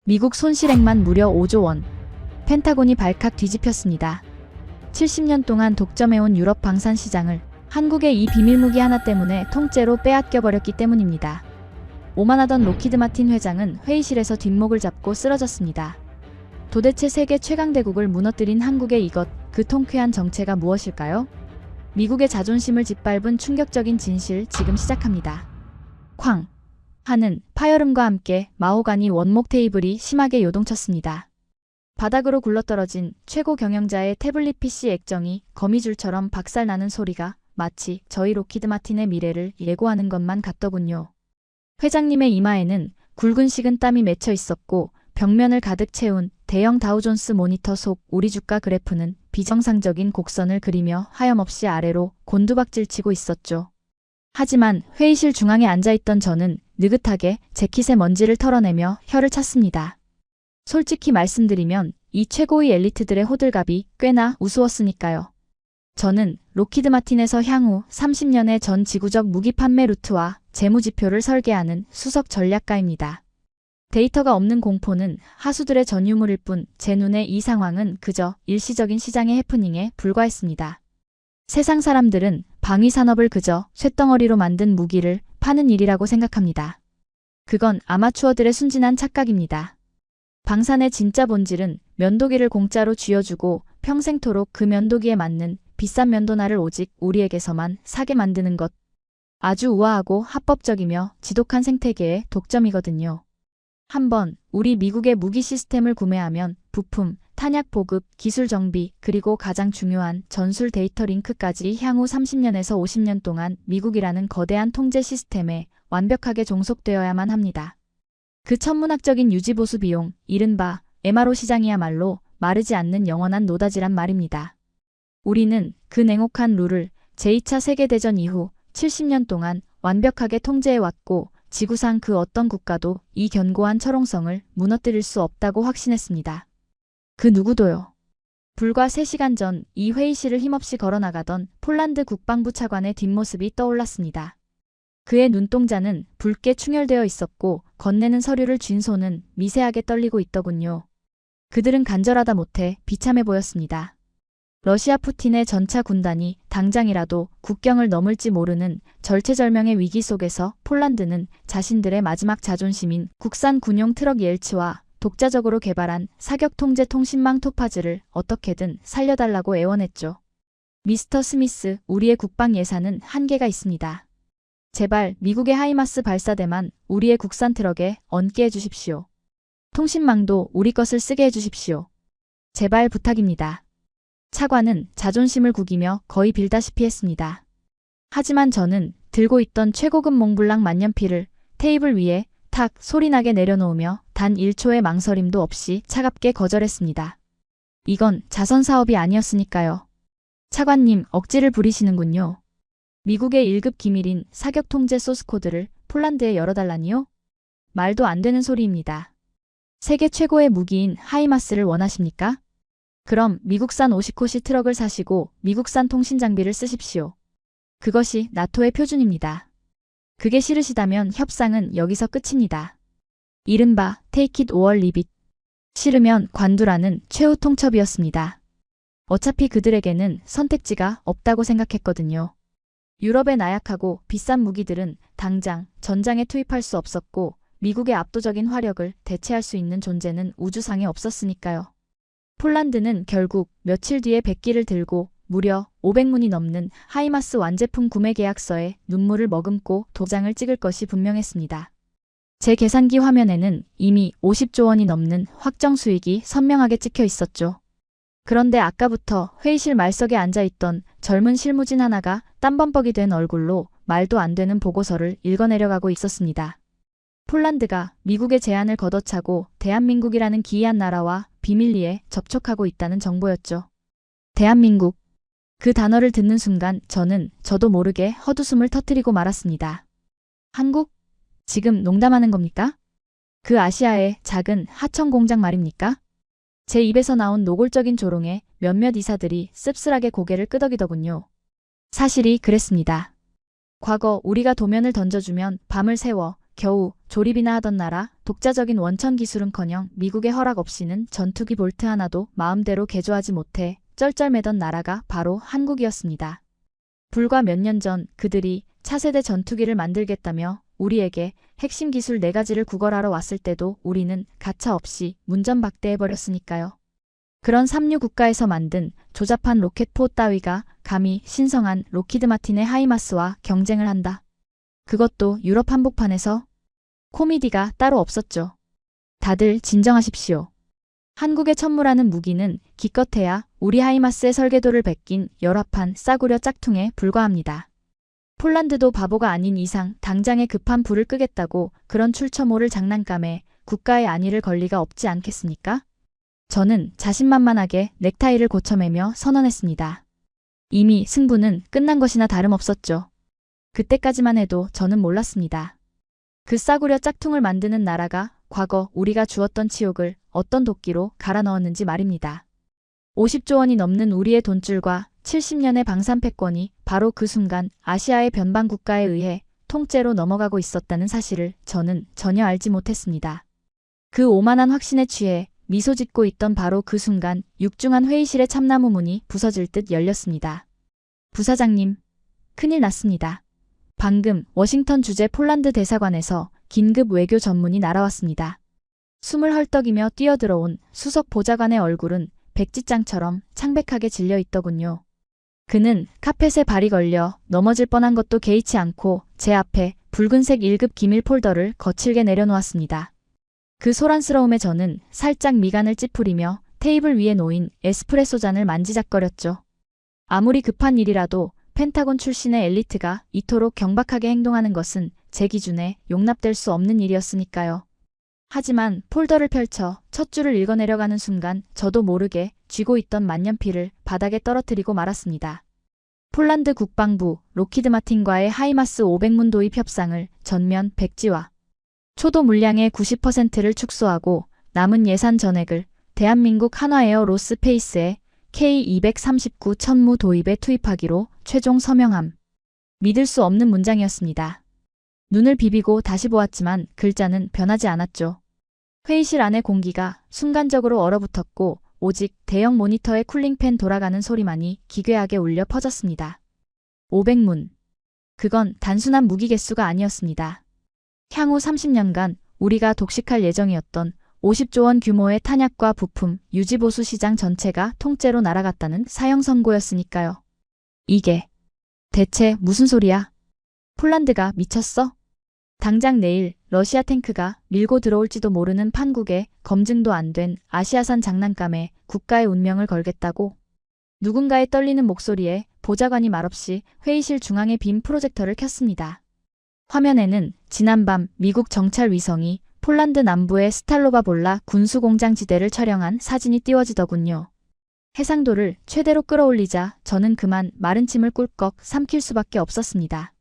미국 손실액만 무려 5조 원. 펜타곤이 발칵 뒤집혔습니다. 70년 동안 독점해온 유럽 방산 시장을 한국의 이 비밀무기 하나 때문에 통째로 빼앗겨버렸기 때문입니다. 오만하던 로키드 마틴 회장은 회의실에서 뒷목을 잡고 쓰러졌습니다. 도대체 세계 최강대국을 무너뜨린 한국의 이것, 그 통쾌한 정체가 무엇일까요? 미국의 자존심을 짓밟은 충격적인 진실 지금 시작합니다. 쾅! 하는 파열음과 함께 마호가니 원목 테이블이 심하게 요동쳤습니다. 바닥으로 굴러떨어진 최고 경영자의 태블릿 PC 액정이 거미줄처럼 박살나는 소리가 마치 저희 로키드 마틴의 미래를 예고하는 것만 같더군요. 회장님의 이마에는 굵은 식은 땀이 맺혀 있었고 벽면을 가득 채운 대형 다우존스 모니터 속 우리 주가 그래프는 비정상적인 곡선을 그리며 하염없이 아래로 곤두박질치고 있었죠. 하지만 회의실 중앙에 앉아있던 저는 느긋하게 재킷의 먼지를 털어내며 혀를 찼습니다. 솔직히 말씀드리면 이 최고의 엘리트들의 호들갑이 꽤나 우스웠으니까요. 저는 로키드 마틴에서 향후 30년의 전 지구적 무기 판매 루트와 재무지표를 설계하는 수석 전략가입니다. 데이터가 없는 공포는 하수들의 전유물일 뿐 제 눈에 이 상황은 그저 일시적인 시장의 해프닝에 불과했습니다. 세상 사람들은 방위산업을 그저 쇳덩어리로 만든 무기를 파는 일이라고 생각합니다. 그건 아마추어들의 순진한 착각입니다. 방산의 진짜 본질은 면도기를 공짜로 쥐어주고 평생토록 그 면도기에 맞는 비싼 면도날을 오직 우리에게서만 사게 만드는 것. 아주 우아하고 합법적이며 지독한 생태계의 독점이거든요. 한번 우리 미국의 무기 시스템을 구매하면 부품, 탄약 보급, 기술 정비, 그리고 가장 중요한 전술 데이터 링크까지 향후 30년에서 50년 동안 미국이라는 거대한 통제 시스템에 완벽하게 종속되어야만 합니다. 그 천문학적인 유지보수 비용, 이른바 MRO 시장이야말로 마르지 않는 영원한 노다지란 말입니다. 우리는 그 냉혹한 룰을 제2차 세계대전 이후 70년 동안 완벽하게 통제해왔고 지구상 그 어떤 국가도 이 견고한 철옹성을 무너뜨릴 수 없다고 확신했습니다. 그 누구도요. 불과 3시간 전 이 회의실을 힘없이 걸어나가던 폴란드 국방부 차관의 뒷모습이 떠올랐습니다. 그의 눈동자는 붉게 충혈되어 있었고 건네는 서류를 쥔 손은 미세하게 떨리고 있더군요. 그들은 간절하다 못해 비참해 보였습니다. 러시아 푸틴의 전차 군단이 당장이라도 국경을 넘을지 모르는 절체절명의 위기 속에서 폴란드는 자신들의 마지막 자존심인 국산 군용 트럭 옐츠와 독자적으로 개발한 사격 통제 통신망 토파즈를 어떻게든 살려달라고 애원했죠. 미스터 스미스, 우리의 국방 예산은 한계가 있습니다. 제발 미국의 하이마스 발사대만 우리의 국산 트럭에 얹게 해주십시오. 통신망도 우리 것을 쓰게 해주십시오. 제발 부탁입니다. 차관은 자존심을 구기며 거의 빌다시피 했습니다. 하지만 저는 들고 있던 최고급 몽블랑 만년필을 테이블 위에 탁 소리나게 내려놓으며 단 1초의 망설임도 없이 차갑게 거절했습니다. 이건 자선사업이 아니었으니까요. 차관님, 억지를 부리시는군요. 미국의 1급 기밀인 사격 통제 소스코드를 폴란드에 열어달라니요? 말도 안 되는 소리입니다. 세계 최고의 무기인 하이마스를 원하십니까? 그럼 미국산 오시코시 트럭을 사시고 미국산 통신 장비를 쓰십시오. 그것이 나토의 표준입니다. 그게 싫으시다면 협상은 여기서 끝입니다. 이른바 take it or leave it. 싫으면 관두라는 최후 통첩이었습니다. 어차피 그들에게는 선택지가 없다고 생각했거든요. 유럽의 나약하고 비싼 무기들은 당장 전장에 투입할 수 없었고 미국의 압도적인 화력을 대체할 수 있는 존재는 우주상에 없었으니까요. 폴란드는 결국 며칠 뒤에 백기를 들고 무려 500문이 넘는 하이마스 완제품 구매 계약서에 눈물을 머금고 도장을 찍을 것이 분명했습니다. 제 계산기 화면에는 이미 50조 원이 넘는 확정 수익이 선명하게 찍혀 있었죠. 그런데 아까부터 회의실 말석에 앉아있던 젊은 실무진 하나가 땀범벅이 된 얼굴로 말도 안 되는 보고서를 읽어내려가고 있었습니다. 폴란드가 미국의 제안을 걷어차고 대한민국이라는 기이한 나라와 비밀리에 접촉하고 있다는 정보였죠. 대한민국. 그 단어를 듣는 순간 저도 모르게 헛웃음을 터뜨리고 말았습니다. 한국? 지금 농담하는 겁니까? 그 아시아의 작은 하청 공장 말입니까? 제 입에서 나온 노골적인 조롱에 몇몇 이사들이 씁쓸하게 고개를 끄덕이더군요. 사실이 그랬습니다. 과거 우리가 도면을 던져주면 밤을 새워 겨우 조립이나 하던 나라 독자적인 원천 기술은커녕 미국의 허락 없이는 전투기 볼트 하나도 마음대로 개조하지 못해 쩔쩔매던 나라가 바로 한국이었습니다. 불과 몇 년 전 그들이 차세대 전투기를 만들겠다며 우리에게 핵심 기술 4가지를 구걸하러 왔을 때도 우리는 가차없이 문전박대해버렸으니까요. 그런 삼류 국가에서 만든 조잡한 로켓포 따위가 감히 신성한 로키드 마틴의 하이마스와 경쟁을 한다. 그것도 유럽 한복판에서? 코미디가 따로 없었죠. 다들 진정하십시오. 한국의 천무라는 무기는 기껏해야 우리 하이마스의 설계도를 베낀 열화판 싸구려 짝퉁에 불과합니다. 폴란드도 바보가 아닌 이상 당장에 급한 불을 끄겠다고 그런 출처모를 장난감에 국가의 안위를 걸 리가 없지 않겠습니까? 저는 자신만만하게 넥타이를 고쳐매며 선언했습니다. 이미 승부는 끝난 것이나 다름없었죠. 그때까지만 해도 저는 몰랐습니다. 그 싸구려 짝퉁을 만드는 나라가 과거 우리가 주었던 치욕을 어떤 도끼로 갈아 넣었는지 말입니다. 50조 원이 넘는 우리의 돈줄과 70년의 방산 패권이 바로 그 순간 아시아의 변방 국가에 의해 통째로 넘어가고 있었다는 사실을 저는 전혀 알지 못했습니다. 그 오만한 확신에 취해 미소 짓고 있던 바로 그 순간 육중한 회의실의 참나무 문이 부서질 듯 열렸습니다. 부사장님, 큰일 났습니다. 방금 워싱턴 주재 폴란드 대사관에서 긴급 외교 전문이 날아왔습니다. 숨을 헐떡이며 뛰어들어온 수석 보좌관의 얼굴은 백지장처럼 창백하게 질려 있더군요. 그는 카펫에 발이 걸려 넘어질 뻔한 것도 개의치 않고 제 앞에 붉은색 1급 기밀 폴더를 거칠게 내려놓았습니다. 그 소란스러움에 저는 살짝 미간을 찌푸리며 테이블 위에 놓인 에스프레소 잔을 만지작거렸죠. 아무리 급한 일이라도 펜타곤 출신의 엘리트가 이토록 경박하게 행동하는 것은 제 기준에 용납될 수 없는 일이었으니까요. 하지만 폴더를 펼쳐 첫 줄을 읽어내려가는 순간 저도 모르게 쥐고 있던 만년필을 바닥에 떨어뜨리고 말았습니다. 폴란드 국방부 로키드 마틴과의 하이마스 500문 도입 협상을 전면 백지화. 초도 물량의 90%를 축소하고 남은 예산 전액을 대한민국 한화에어 로스페이스의 K239 천무 도입에 투입하기로 최종 서명함. 믿을 수 없는 문장이었습니다. 눈을 비비고 다시 보았지만 글자는 변하지 않았죠. 회의실 안의 공기가 순간적으로 얼어붙었고 오직 대형 모니터의 쿨링팬 돌아가는 소리만이 기괴하게 울려 퍼졌습니다. 500문. 그건 단순한 무기 개수가 아니었습니다. 향후 30년간 우리가 독식할 예정이었던 50조 원 규모의 탄약과 부품, 유지보수 시장 전체가 통째로 날아갔다는 사형 선고였으니까요. 이게 대체 무슨 소리야? 폴란드가 미쳤어? 당장 내일 러시아 탱크가 밀고 들어올지도 모르는 판국에 검증도 안 된 아시아산 장난감에 국가의 운명을 걸겠다고? 누군가의 떨리는 목소리에 보좌관이 말없이 회의실 중앙에 빔 프로젝터를 켰습니다. 화면에는 지난밤 미국 정찰 위성이 폴란드 남부의 스탈로바볼라 군수공장 지대를 촬영한 사진이 띄워지더군요. 해상도를 최대로 끌어올리자 저는 그만 마른 침을 꿀꺽 삼킬 수밖에 없었습니다.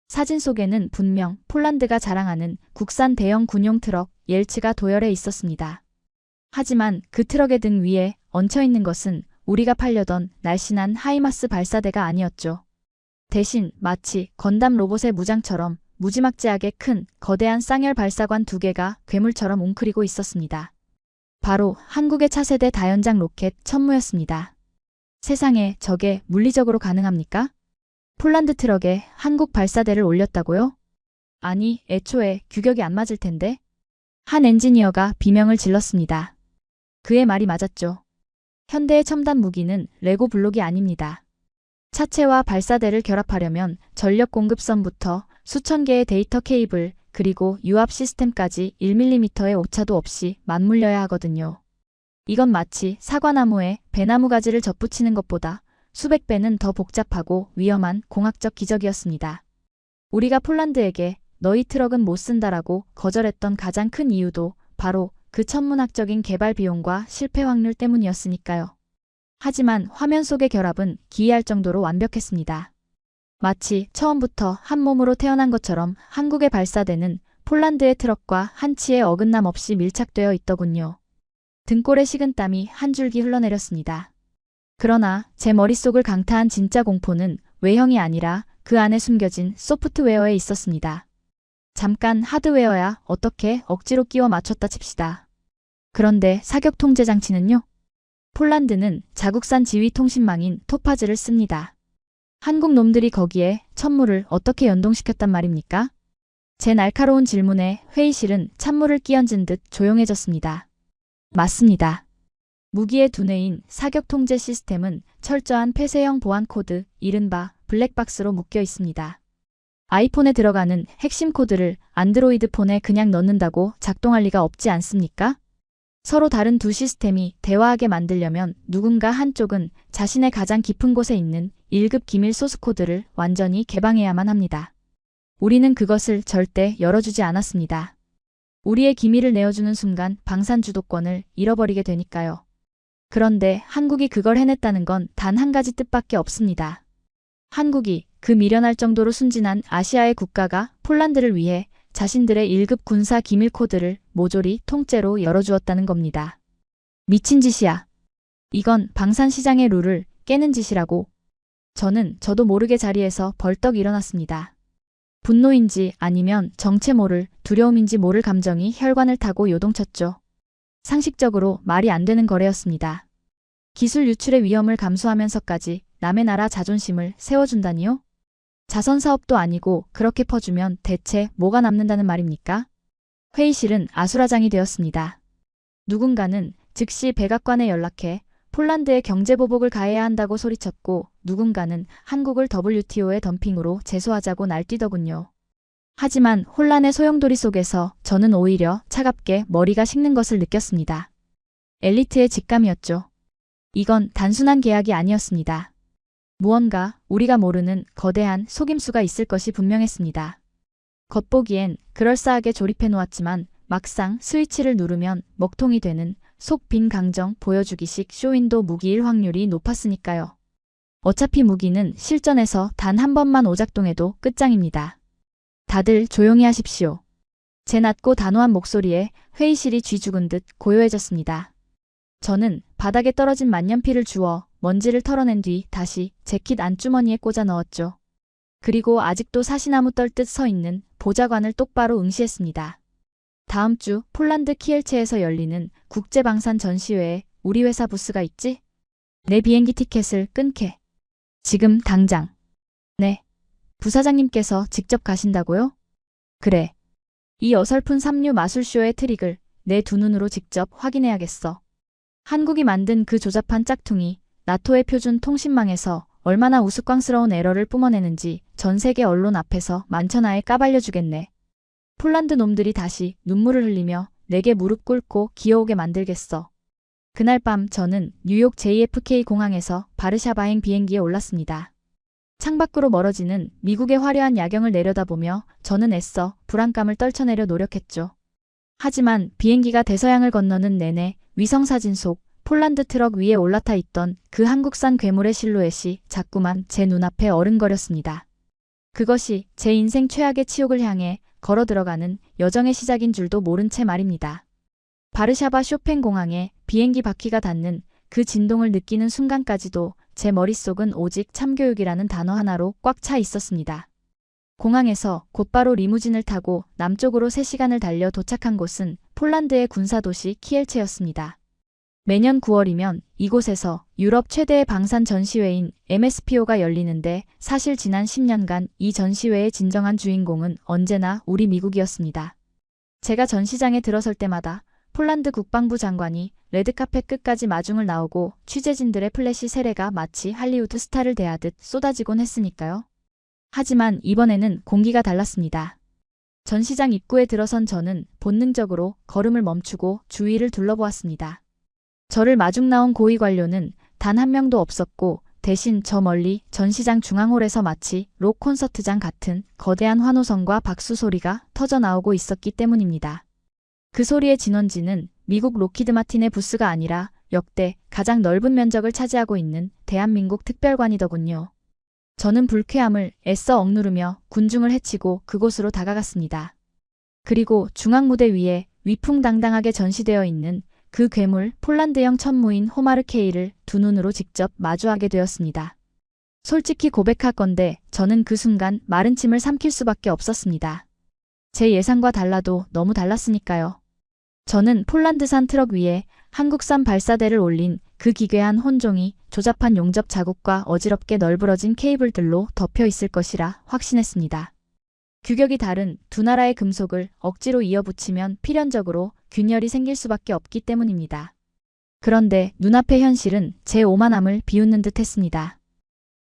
사진 속에는 분명 폴란드가 자랑하는 국산 대형 군용 트럭 옐츠가 도열해 있었습니다. 하지만 그 트럭의 등 위에 얹혀있는 것은 우리가 팔려던 날씬한 하이마스 발사대가 아니었죠. 대신 마치 건담 로봇의 무장처럼 무지막지하게 큰 거대한 쌍열 발사관 2개가 괴물처럼 웅크리고 있었습니다. 바로 한국의 차세대 다연장 로켓 천무였습니다. 세상에 저게 물리적으로 가능합니까? 폴란드 트럭에 한국 발사대를 올렸다고요? 아니, 애초에 규격이 안 맞을 텐데? 한 엔지니어가 비명을 질렀습니다. 그의 말이 맞았죠. 현대의 첨단 무기는 레고 블록이 아닙니다. 차체와 발사대를 결합하려면 전력 공급선부터 수천 개의 데이터 케이블 그리고 유압 시스템까지 1mm의 오차도 없이 맞물려야 하거든요. 이건 마치 사과나무에 배나무 가지를 접붙이는 것보다 수백 배는 더 복잡하고 위험한 공학적 기적이었습니다. 우리가 폴란드에게 너희 트럭은 못 쓴다라고 거절했던 가장 큰 이유도 바로 그 천문학적인 개발 비용과 실패 확률 때문이었으니까요. 하지만 화면 속의 결합은 기이할 정도로 완벽했습니다. 마치 처음부터 한 몸으로 태어난 것처럼 한국의 발사대는 폴란드의 트럭과 한치의 어긋남 없이 밀착되어 있더군요. 등골에 식은땀이 한 줄기 흘러내렸습니다. 그러나 제 머릿속을 강타한 진짜 공포는 외형이 아니라 그 안에 숨겨진 소프트웨어에 있었습니다. 잠깐 하드웨어야 어떻게 억지로 끼워 맞췄다 칩시다. 그런데 사격 통제 장치는요? 폴란드는 자국산 지휘 통신망인 토파즈를 씁니다. 한국 놈들이 거기에 천물을 어떻게 연동시켰단 말입니까? 제 날카로운 질문에 회의실은 찬물을 끼얹은 듯 조용해졌습니다. 맞습니다. 무기의 두뇌인 사격 통제 시스템은 철저한 폐쇄형 보안 코드, 이른바 블랙박스로 묶여 있습니다. 아이폰에 들어가는 핵심 코드를 안드로이드 폰에 그냥 넣는다고 작동할 리가 없지 않습니까? 서로 다른 두 시스템이 대화하게 만들려면 누군가 한쪽은 자신의 가장 깊은 곳에 있는 1급 기밀 소스 코드를 완전히 개방해야만 합니다. 우리는 그것을 절대 열어주지 않았습니다. 우리의 기밀을 내어주는 순간 방산 주도권을 잃어버리게 되니까요. 그런데 한국이 그걸 해냈다는 건 단 한 가지 뜻밖에 없습니다. 한국이 그 미련할 정도로 순진한 아시아의 국가가 폴란드를 위해 자신들의 1급 군사 기밀 코드를 모조리 통째로 열어주었다는 겁니다. 미친 짓이야. 이건 방산시장의 룰을 깨는 짓이라고. 저도 모르게 자리에서 벌떡 일어났습니다. 분노인지 아니면 정체 모를 두려움인지 모를 감정이 혈관을 타고 요동쳤죠. 상식적으로 말이 안 되는 거래였습니다. 기술 유출의 위험을 감수하면서까지 남의 나라 자존심을 세워준다니요? 자선사업도 아니고 그렇게 퍼주면 대체 뭐가 남는다는 말입니까? 회의실은 아수라장이 되었습니다. 누군가는 즉시 백악관에 연락해 폴란드에 경제보복을 가해야 한다고 소리쳤고 누군가는 한국을 WTO의 덤핑으로 제소하자고 날뛰더군요. 하지만 혼란의 소용돌이 속에서 저는 오히려 차갑게 머리가 식는 것을 느꼈습니다. 엘리트의 직감이었죠. 이건 단순한 계약이 아니었습니다. 무언가 우리가 모르는 거대한 속임수가 있을 것이 분명했습니다. 겉보기엔 그럴싸하게 조립해 놓았지만 막상 스위치를 누르면 먹통이 되는 속 빈 강정 보여주기식 쇼윈도 무기일 확률이 높았으니까요. 어차피 무기는 실전에서 단 한 번만 오작동해도 끝장입니다. 다들 조용히 하십시오. 제 낮고 단호한 목소리에 회의실이 쥐 죽은 듯 고요해졌습니다. 저는 바닥에 떨어진 만년필을 주워 먼지를 털어낸 뒤 다시 재킷 안주머니에 꽂아 넣었죠. 그리고 아직도 사시나무 떨듯 서 있는 보좌관을 똑바로 응시했습니다. 다음 주 폴란드 키엘체에서 열리는 국제방산 전시회에 우리 회사 부스가 있지? 내 비행기 티켓을 끊게. 지금 당장. 네. 부사장님께서 직접 가신다고요? 그래. 이 어설픈 삼류 마술쇼의 트릭을 내 두 눈으로 직접 확인해야겠어. 한국이 만든 그 조잡한 짝퉁이 나토의 표준 통신망에서 얼마나 우스꽝스러운 에러를 뿜어내는지 전 세계 언론 앞에서 만천하에 까발려주겠네. 폴란드 놈들이 다시 눈물을 흘리며 내게 무릎 꿇고 기어오게 만들겠어. 그날 밤 저는 뉴욕 JFK 공항에서 바르샤바행 비행기에 올랐습니다. 창밖으로 멀어지는 미국의 화려한 야경을 내려다보며 저는 애써 불안감을 떨쳐내려 노력했죠. 하지만 비행기가 대서양을 건너는 내내 위성사진 속 폴란드 트럭 위에 올라타 있던 그 한국산 괴물의 실루엣이 자꾸만 제 눈앞에 어른거렸습니다. 그것이 제 인생 최악의 치욕을 향해 걸어 들어가는 여정의 시작인 줄도 모른 채 말입니다. 바르샤바 쇼팽 공항에 비행기 바퀴가 닿는 그 진동을 느끼는 순간까지도 제 머릿속은 오직 참교육이라는 단어 하나로 꽉 차 있었습니다. 공항에서 곧바로 리무진을 타고 남쪽으로 3시간을 달려 도착한 곳은 폴란드의 군사도시 키엘체였습니다. 매년 9월이면 이곳에서 유럽 최대의 방산 전시회인 MSPO가 열리는데 사실 지난 10년간 이 전시회의 진정한 주인공은 언제나 우리 미국이었습니다. 제가 전시장에 들어설 때마다 폴란드 국방부 장관이 레드카펫 끝까지 마중을 나오고 취재진들의 플래시 세례가 마치 할리우드 스타를 대하듯 쏟아지곤 했으니까요. 하지만 이번에는 공기가 달랐습니다. 전시장 입구에 들어선 저는 본능적으로 걸음을 멈추고 주위를 둘러보았습니다. 저를 마중 나온 고위 관료는 단 한 명도 없었고 대신 저 멀리 전시장 중앙홀에서 마치 록 콘서트장 같은 거대한 환호성과 박수 소리가 터져 나오고 있었기 때문입니다. 그 소리의 진원지는 미국 로키드 마틴의 부스가 아니라 역대 가장 넓은 면적을 차지하고 있는 대한민국 특별관이더군요. 저는 불쾌함을 애써 억누르며 군중을 헤치고 그곳으로 다가갔습니다. 그리고 중앙무대 위에 위풍당당하게 전시되어 있는 그 괴물 폴란드형 천무인 호마르케이를 두 눈으로 직접 마주하게 되었습니다. 솔직히 고백할 건데 저는 그 순간 마른 침을 삼킬 수밖에 없었습니다. 제 예상과 달라도 너무 달랐으니까요. 저는 폴란드산 트럭 위에 한국산 발사대를 올린 그 기괴한 혼종이 조잡한 용접 자국과 어지럽게 널브러진 케이블들로 덮여 있을 것이라 확신했습니다. 규격이 다른 두 나라의 금속을 억지로 이어붙이면 필연적으로 균열이 생길 수밖에 없기 때문입니다. 그런데 눈앞의 현실은 제 오만함을 비웃는 듯 했습니다.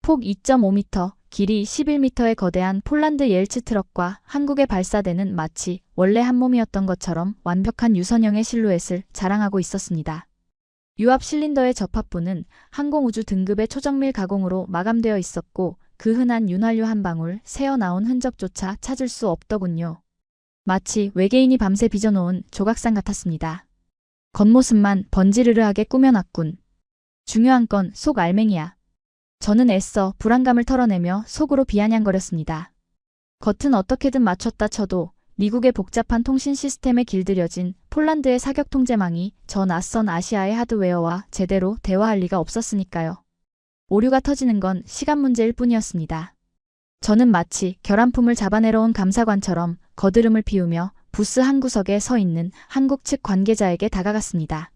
폭 2.5m, 길이 11m의 거대한 폴란드 옐츠 트럭과 한국의 발사대는 마치 원래 한 몸이었던 것처럼 완벽한 유선형의 실루엣을 자랑하고 있었습니다. 유압 실린더의 접합부는 항공우주 등급의 초정밀 가공으로 마감되어 있었고 그 흔한 윤활유 한 방울 새어나온 흔적조차 찾을 수 없더군요. 마치 외계인이 밤새 빚어놓은 조각상 같았습니다. 겉모습만 번지르르하게 꾸며놨군. 중요한 건 속 알맹이야. 저는 애써 불안감을 털어내며 속으로 비아냥거렸습니다. 겉은 어떻게든 맞췄다 쳐도 미국의 복잡한 통신 시스템에 길들여진 폴란드의 사격 통제망이 저 낯선 아시아의 하드웨어와 제대로 대화할 리가 없었으니까요. 오류가 터지는 건 시간 문제일 뿐이었습니다. 저는 마치 결함품을 잡아내러 온 감사관처럼 거드름을 피우며 부스 한 구석에 서 있는 한국 측 관계자에게 다가갔습니다.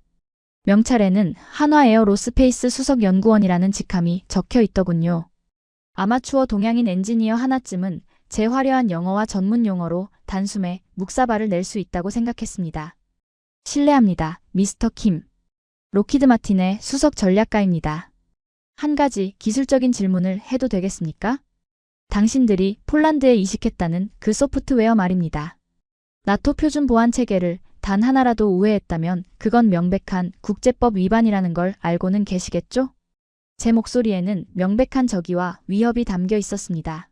명찰에는 한화에어로스페이스 수석연구원이라는 직함이 적혀 있더군요. 아마추어 동양인 엔지니어 하나쯤은 제 화려한 영어와 전문 용어로 단숨에 묵사발을 낼 수 있다고 생각했습니다. 실례합니다, 미스터 킴. 로키드 마틴의 수석 전략가입니다. 한 가지 기술적인 질문을 해도 되겠습니까? 당신들이 폴란드에 이식했다는 그 소프트웨어 말입니다. 나토 표준 보안 체계를 단 하나라도 우회했다면 그건 명백한 국제법 위반이라는 걸 알고는 계시겠죠? 제 목소리에는 명백한 적의와 위협이 담겨 있었습니다.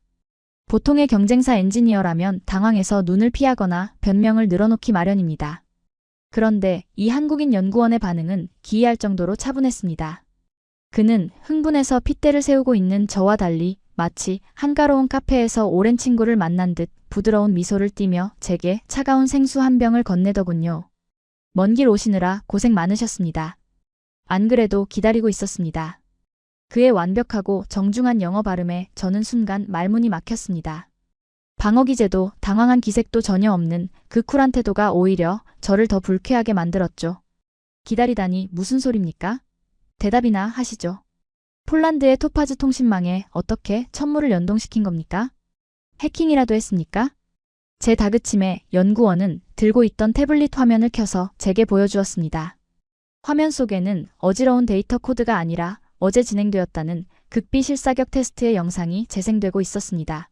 보통의 경쟁사 엔지니어라면 당황해서 눈을 피하거나 변명을 늘어놓기 마련입니다. 그런데 이 한국인 연구원의 반응은 기이할 정도로 차분했습니다. 그는 흥분해서 핏대를 세우고 있는 저와 달리 마치 한가로운 카페에서 오랜 친구를 만난 듯 부드러운 미소를 띠며 제게 차가운 생수 한 병을 건네더군요. 먼 길 오시느라 고생 많으셨습니다. 안 그래도 기다리고 있었습니다. 그의 완벽하고 정중한 영어 발음에 저는 순간 말문이 막혔습니다. 방어 기제도 당황한 기색도 전혀 없는 그 쿨한 태도가 오히려 저를 더 불쾌하게 만들었죠. 기다리다니 무슨 소립니까? 대답이나 하시죠. 폴란드의 토파즈 통신망에 어떻게 천무를 연동시킨 겁니까? 해킹이라도 했습니까? 제 다그침에 연구원은 들고 있던 태블릿 화면을 켜서 제게 보여주었습니다. 화면 속에는 어지러운 데이터 코드가 아니라 어제 진행되었다는 극비 실사격 테스트의 영상이 재생되고 있었습니다.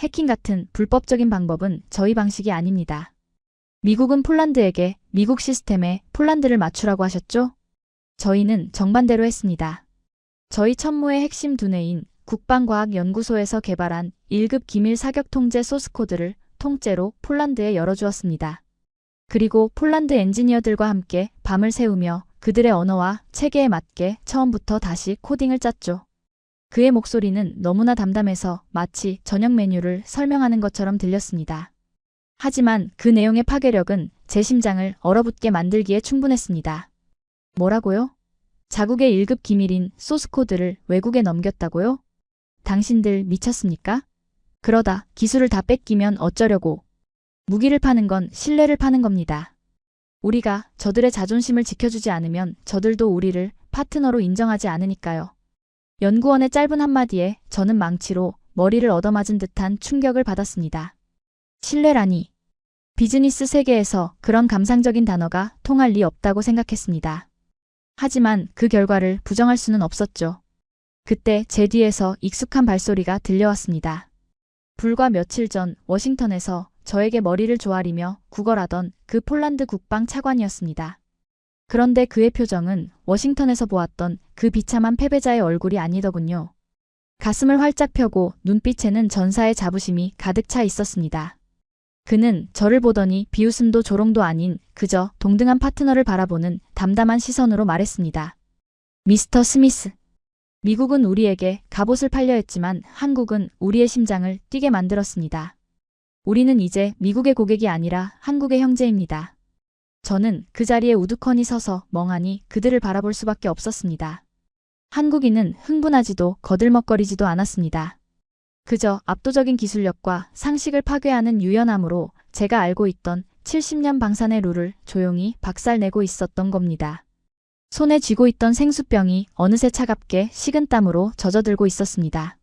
해킹 같은 불법적인 방법은 저희 방식이 아닙니다. 미국은 폴란드에게 미국 시스템에 폴란드를 맞추라고 하셨죠? 저희는 정반대로 했습니다. 저희 천무의 핵심 두뇌인 국방과학연구소에서 개발한 1급 기밀 사격 통제 소스코드를 통째로 폴란드에 열어주었습니다. 그리고 폴란드 엔지니어들과 함께 밤을 새우며 그들의 언어와 체계에 맞게 처음부터 다시 코딩을 짰죠. 그의 목소리는 너무나 담담해서 마치 저녁 메뉴를 설명하는 것처럼 들렸습니다. 하지만 그 내용의 파괴력은 제 심장을 얼어붙게 만들기에 충분했습니다. 뭐라고요? 자국의 1급 기밀인 소스코드를 외국에 넘겼다고요? 당신들 미쳤습니까? 그러다 기술을 다 뺏기면 어쩌려고. 무기를 파는 건 신뢰를 파는 겁니다. 우리가 저들의 자존심을 지켜주지 않으면 저들도 우리를 파트너로 인정하지 않으니까요. 연구원의 짧은 한마디에 저는 망치로 머리를 얻어맞은 듯한 충격을 받았습니다. 신뢰라니. 비즈니스 세계에서 그런 감상적인 단어가 통할 리 없다고 생각했습니다. 하지만 그 결과를 부정할 수는 없었죠. 그때 제 뒤에서 익숙한 발소리가 들려왔습니다. 불과 며칠 전 워싱턴에서 저에게 머리를 조아리며 구걸하던 그 폴란드 국방 차관이었습니다. 그런데 그의 표정은 워싱턴에서 보았던 그 비참한 패배자의 얼굴이 아니더군요. 가슴을 활짝 펴고 눈빛에는 전사의 자부심이 가득 차 있었습니다. 그는 저를 보더니 비웃음도 조롱도 아닌 그저 동등한 파트너를 바라보는 담담한 시선으로 말했습니다. 미스터 스미스. 미국은 우리에게 갑옷을 팔려 했지만 한국은 우리의 심장을 뛰게 만들었습니다. 우리는 이제 미국의 고객이 아니라 한국의 형제입니다. 저는 그 자리에 우두커니 서서 멍하니 그들을 바라볼 수밖에 없었습니다. 한국인은 흥분하지도 거들먹거리지도 않았습니다. 그저 압도적인 기술력과 상식을 파괴하는 유연함으로 제가 알고 있던 70년 방산의 룰을 조용히 박살내고 있었던 겁니다. 손에 쥐고 있던 생수병이 어느새 차갑게 식은땀으로 젖어들고 있었습니다.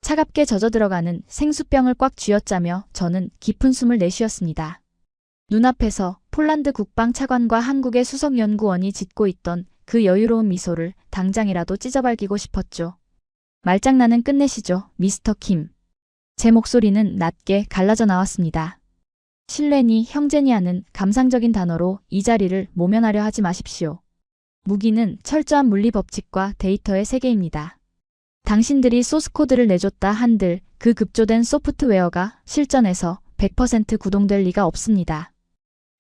차갑게 젖어들어가는 생수병을 꽉 쥐어짜며 저는 깊은 숨을 내쉬었습니다. 눈앞에서 폴란드 국방차관과 한국의 수석연구원이 짓고 있던 그 여유로운 미소를 당장이라도 찢어발기고 싶었죠. 말장난은 끝내시죠, 미스터 킴. 제 목소리는 낮게 갈라져 나왔습니다. 신뢰니 형제니 하는 감상적인 단어로 이 자리를 모면하려 하지 마십시오. 무기는 철저한 물리 법칙과 데이터의 세계입니다. 당신들이 소스코드를 내줬다 한들 그 급조된 소프트웨어가 실전에서 100% 구동될 리가 없습니다.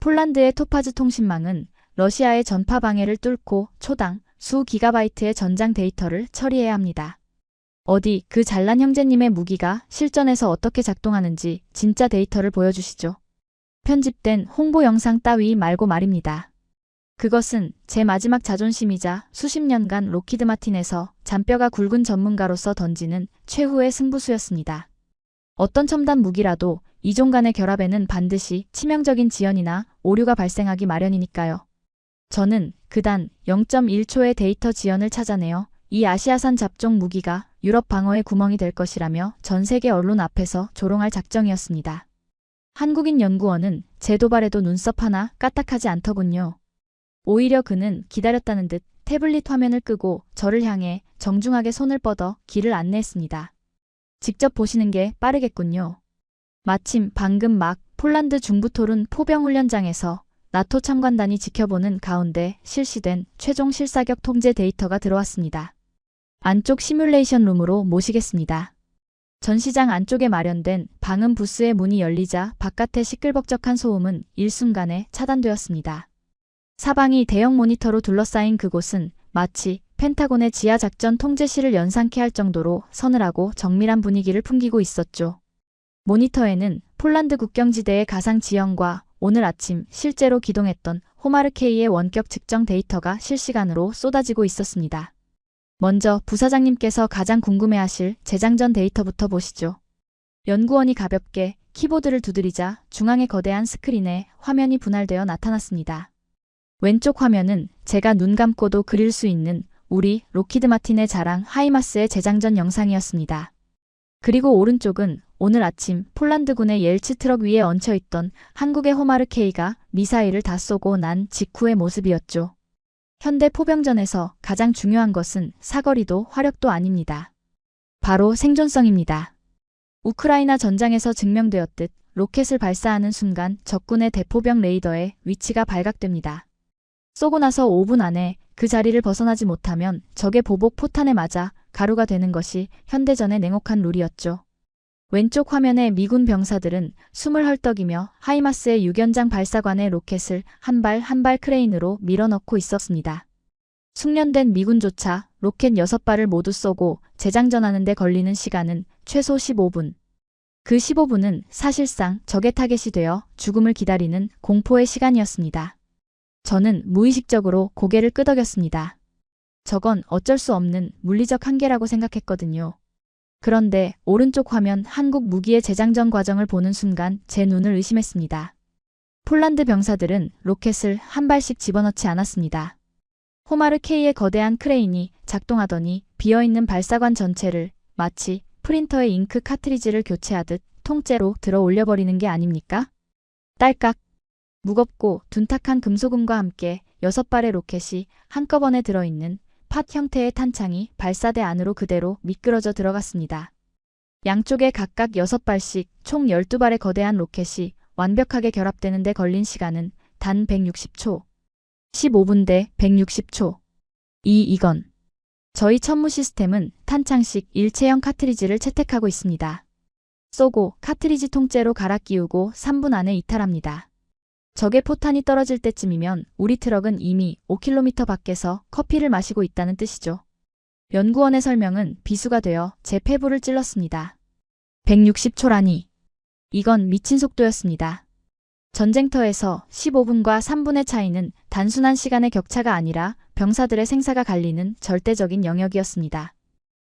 폴란드의 토파즈 통신망은 러시아의 전파 방해를 뚫고 초당 수 기가바이트의 전장 데이터를 처리해야 합니다. 어디 그 잘난 형제님의 무기가 실전에서 어떻게 작동하는지 진짜 데이터를 보여주시죠. 편집된 홍보 영상 따위 말고 말입니다. 그것은 제 마지막 자존심이자 수십 년간 록히드 마틴에서 잔뼈가 굵은 전문가로서 던지는 최후의 승부수였습니다. 어떤 첨단 무기라도 이종 간의 결합에는 반드시 치명적인 지연이나 오류가 발생하기 마련이니까요. 저는 그단 0.1초의 데이터 지연을 찾아내어 이 아시아산 잡종 무기가 유럽 방어의 구멍이 될 것이라며 전 세계 언론 앞에서 조롱할 작정이었습니다. 한국인 연구원은 제 도발에도 눈썹 하나 까딱하지 않더군요. 오히려 그는 기다렸다는 듯 태블릿 화면을 끄고 저를 향해 정중하게 손을 뻗어 길을 안내했습니다. 직접 보시는 게 빠르겠군요. 마침 방금 막 폴란드 중부토른 포병훈련장에서 나토 참관단이 지켜보는 가운데 실시된 최종 실사격 통제 데이터가 들어왔습니다. 안쪽 시뮬레이션 룸으로 모시겠습니다. 전시장 안쪽에 마련된 방음 부스의 문이 열리자 바깥의 시끌벅적한 소음은 일순간에 차단되었습니다. 사방이 대형 모니터로 둘러싸인 그곳은 마치 펜타곤의 지하작전 통제실을 연상케 할 정도로 서늘하고 정밀한 분위기를 풍기고 있었죠. 모니터에는 폴란드 국경지대의 가상 지형과 오늘 아침 실제로 기동했던 호마르케이의 원격 측정 데이터가 실시간으로 쏟아지고 있었습니다. 먼저 부사장님께서 가장 궁금해하실 재장전 데이터부터 보시죠. 연구원이 가볍게 키보드를 두드리자 중앙의 거대한 스크린에 화면이 분할되어 나타났습니다. 왼쪽 화면은 제가 눈 감고도 그릴 수 있는 우리 록히드 마틴의 자랑 하이마스의 재장전 영상이었습니다. 그리고 오른쪽은 오늘 아침 폴란드군의 옐츠 트럭 위에 얹혀있던 한국의 호마르케이가 미사일을 다 쏘고 난 직후의 모습이었죠. 현대 포병전에서 가장 중요한 것은 사거리도 화력도 아닙니다. 바로 생존성입니다. 우크라이나 전장에서 증명되었듯 로켓을 발사하는 순간 적군의 대포병 레이더에 위치가 발각됩니다. 쏘고 나서 5분 안에 그 자리를 벗어나지 못하면 적의 보복 포탄에 맞아 가루가 되는 것이 현대전의 냉혹한 룰이었죠. 왼쪽 화면의 미군 병사들은 숨을 헐떡이며 하이마스의 유견장 발사관의 로켓을 한 발 한 발 크레인으로 밀어넣고 있었습니다. 숙련된 미군조차 로켓 6발을 모두 쏘고 재장전하는 데 걸리는 시간은 최소 15분. 그 15분은 사실상 적의 타겟이 되어 죽음을 기다리는 공포의 시간이었습니다. 저는 무의식적으로 고개를 끄덕였습니다. 저건 어쩔 수 없는 물리적 한계라고 생각했거든요. 그런데 오른쪽 화면 한국 무기의 재장전 과정을 보는 순간 제 눈을 의심했습니다. 폴란드 병사들은 로켓을 한 발씩 집어넣지 않았습니다. 호마르케이의 거대한 크레인이 작동하더니 비어있는 발사관 전체를 마치 프린터의 잉크 카트리지를 교체하듯 통째로 들어 올려버리는 게 아닙니까? 딸깍! 무겁고 둔탁한 금소금과 함께 6발의 로켓이 한꺼번에 들어있는 팟 형태의 탄창이 발사대 안으로 그대로 미끄러져 들어갔습니다. 양쪽에 각각 6발씩 총 12발의 거대한 로켓이 완벽하게 결합되는 데 걸린 시간은 단 160초. 15분 대 160초. 이건. 저희 천무 시스템은 탄창식 일체형 카트리지를 채택하고 있습니다. 쏘고 카트리지 통째로 갈아 끼우고 3분 안에 이탈합니다. 적의 포탄이 떨어질 때쯤이면 우리 트럭은 이미 5km 밖에서 커피를 마시고 있다는 뜻이죠. 연구원의 설명은 비수가 되어 제 폐부를 찔렀습니다. 160초라니. 이건 미친 속도였습니다. 전쟁터에서 15분과 3분의 차이는 단순한 시간의 격차가 아니라 병사들의 생사가 갈리는 절대적인 영역이었습니다.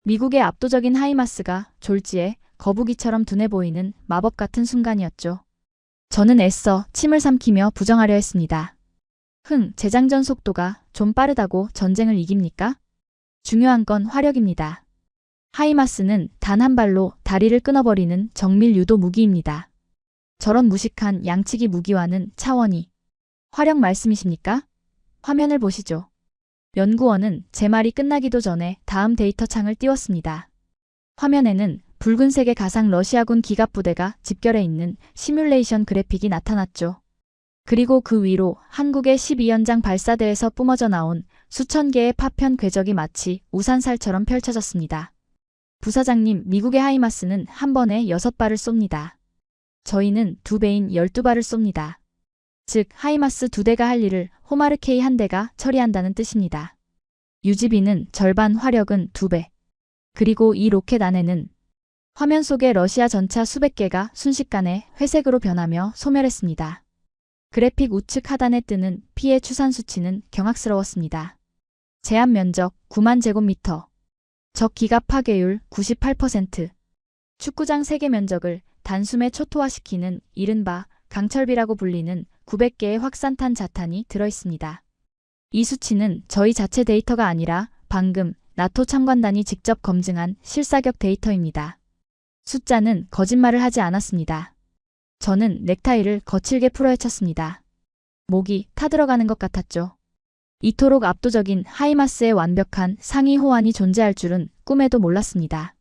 미국의 압도적인 하이마스가 졸지에 거북이처럼 둔해 보이는 마법 같은 순간이었죠. 저는 애써 침을 삼키며 부정하려 했습니다. 재장전 속도가 좀 빠르다고 전쟁을 이깁니까? 중요한 건 화력입니다. 하이마스는 단 한 발로 다리를 끊어버리는 정밀 유도 무기입니다. 저런 무식한 양치기 무기와는 차원이. 화력 말씀이십니까? 화면을 보시죠. 연구원은 제 말이 끝나기도 전에 다음 데이터 창을 띄웠습니다. 화면에는 붉은색의 가상 러시아군 기갑부대가 집결해 있는 시뮬레이션 그래픽이 나타났죠. 그리고 그 위로 한국의 12연장 발사대에서 뿜어져 나온 수천 개의 파편 궤적이 마치 우산살처럼 펼쳐졌습니다. 부사장님, 미국의 하이마스는 한 번에 6발을 쏩니다. 저희는 2배인 12발을 쏩니다. 즉, 하이마스 2대가 할 일을 호마르 K 1대가 처리한다는 뜻입니다. 유지비는 절반, 화력은 2배. 그리고 이 로켓 안에는 화면 속의 러시아 전차 수백 개가 순식간에 회색으로 변하며 소멸했습니다. 그래픽 우측 하단에 뜨는 피해 추산 수치는 경악스러웠습니다. 제한 면적 9만 제곱미터. 적 기갑 파괴율 98%. 축구장 3개 면적을 단숨에 초토화시키는 이른바 강철비라고 불리는 900개의 확산탄 자탄이 들어있습니다. 이 수치는 저희 자체 데이터가 아니라 방금 나토 참관단이 직접 검증한 실사격 데이터입니다. 숫자는 거짓말을 하지 않았습니다. 저는 넥타이를 거칠게 풀어헤쳤습니다. 목이 타들어가는 것 같았죠. 이토록 압도적인 하이마스의 완벽한 상위 호환이 존재할 줄은 꿈에도 몰랐습니다.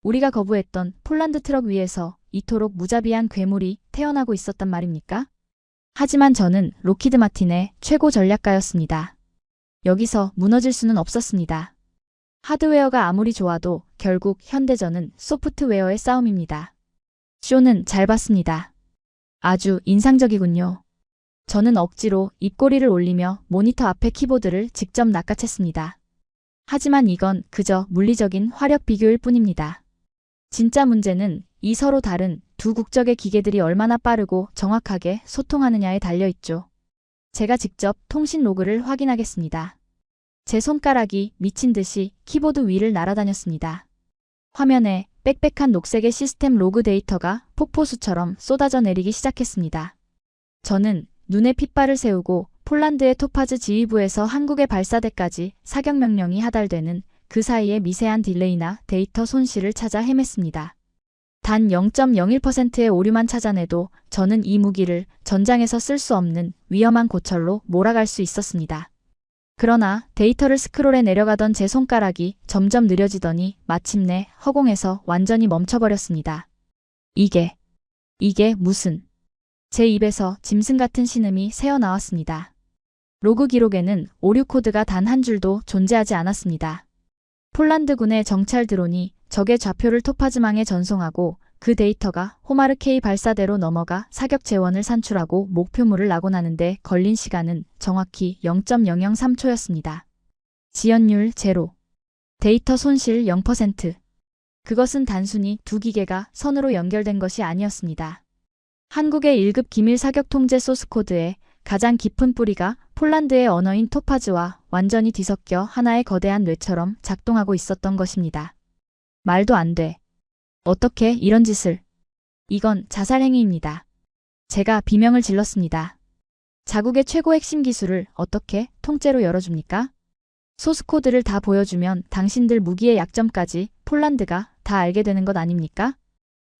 우리가 거부했던 폴란드 트럭 위에서 이토록 무자비한 괴물이 태어나고 있었단 말입니까? 하지만 저는 록히드 마틴의 최고 전략가였습니다. 여기서 무너질 수는 없었습니다. 하드웨어가 아무리 좋아도 결국 현대전은 소프트웨어의 싸움입니다. 쇼는 잘 봤습니다. 아주 인상적이군요. 저는 억지로 입꼬리를 올리며 모니터 앞에 키보드를 직접 낚아챘습니다. 하지만 이건 그저 물리적인 화력 비교일 뿐입니다. 진짜 문제는 이 서로 다른 두 국적의 기계들이 얼마나 빠르고 정확하게 소통하느냐에 달려있죠. 제가 직접 통신 로그를 확인하겠습니다. 제 손가락이 미친 듯이 키보드 위를 날아다녔습니다. 화면에 빽빽한 녹색의 시스템 로그 데이터가 폭포수처럼 쏟아져 내리기 시작했습니다. 저는 눈에 핏발을 세우고 폴란드의 토파즈 지휘부에서 한국의 발사대까지 사격 명령이 하달되는 그 사이의 미세한 딜레이나 데이터 손실을 찾아 헤맸습니다. 단 0.01%의 오류만 찾아내도 저는 이 무기를 전장에서 쓸 수 없는 위험한 고철로 몰아갈 수 있었습니다. 그러나 데이터를 스크롤해 내려가던 제 손가락이 점점 느려지더니 마침내 허공에서 완전히 멈춰버렸습니다. 이게 무슨... 제 입에서 짐승 같은 신음이 새어나왔습니다. 로그 기록에는 오류 코드가 단 한 줄도 존재하지 않았습니다. 폴란드군의 정찰 드론이 적의 좌표를 토파즈망에 전송하고 그 데이터가 호마르 K 발사대로 넘어가 사격 재원을 산출하고 목표물을 낙원하는데 걸린 시간은 정확히 0.003초였습니다. 지연율 0. 데이터 손실 0%. 그것은 단순히 두 기계가 선으로 연결된 것이 아니었습니다. 한국의 1급 기밀 사격 통제 소스 코드의 가장 깊은 뿌리가 폴란드의 언어인 토파즈와 완전히 뒤섞여 하나의 거대한 뇌처럼 작동하고 있었던 것입니다. 말도 안 돼. 어떻게 이런 짓을. 이건 자살 행위입니다. 제가 비명을 질렀습니다. 자국의 최고 핵심 기술을 어떻게 통째로 열어줍니까? 소스 코드를 다 보여주면 당신들 무기의 약점까지 폴란드가 다 알게 되는 것 아닙니까?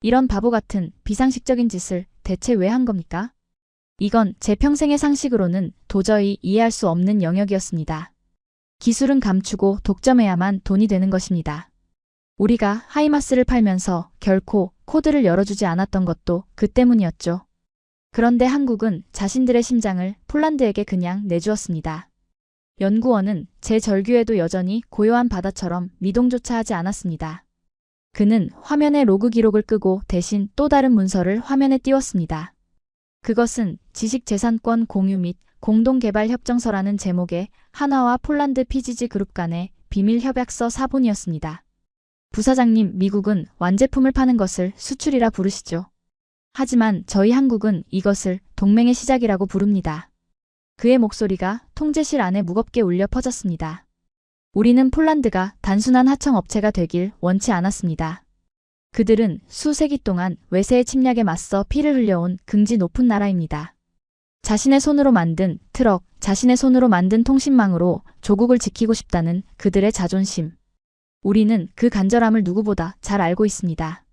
이런 바보 같은 비상식적인 짓을 대체 왜 한 겁니까? 이건 제 평생의 상식으로는 도저히 이해할 수 없는 영역이었습니다. 기술은 감추고 독점해야만 돈이 되는 것입니다. 우리가 하이마스를 팔면서 결코 코드를 열어주지 않았던 것도 그 때문이었죠. 그런데 한국은 자신들의 심장을 폴란드에게 그냥 내주었습니다. 연구원은 제 절규에도 여전히 고요한 바다처럼 미동조차 하지 않았습니다. 그는 화면의 로그 기록을 끄고 대신 또 다른 문서를 화면에 띄웠습니다. 그것은 지식재산권 공유 및 공동개발협정서라는 제목의 한화와 폴란드 PGG 그룹 간의 비밀협약서 사본이었습니다. 부사장님, 미국은 완제품을 파는 것을 수출이라 부르시죠. 하지만 저희 한국은 이것을 동맹의 시작이라고 부릅니다. 그의 목소리가 통제실 안에 무겁게 울려 퍼졌습니다. 우리는 폴란드가 단순한 하청업체가 되길 원치 않았습니다. 그들은 수세기 동안 외세의 침략에 맞서 피를 흘려온 긍지 높은 나라입니다. 자신의 손으로 만든 트럭, 자신의 손으로 만든 통신망으로 조국을 지키고 싶다는 그들의 자존심. 우리는 그 간절함을 누구보다 잘 알고 있습니다.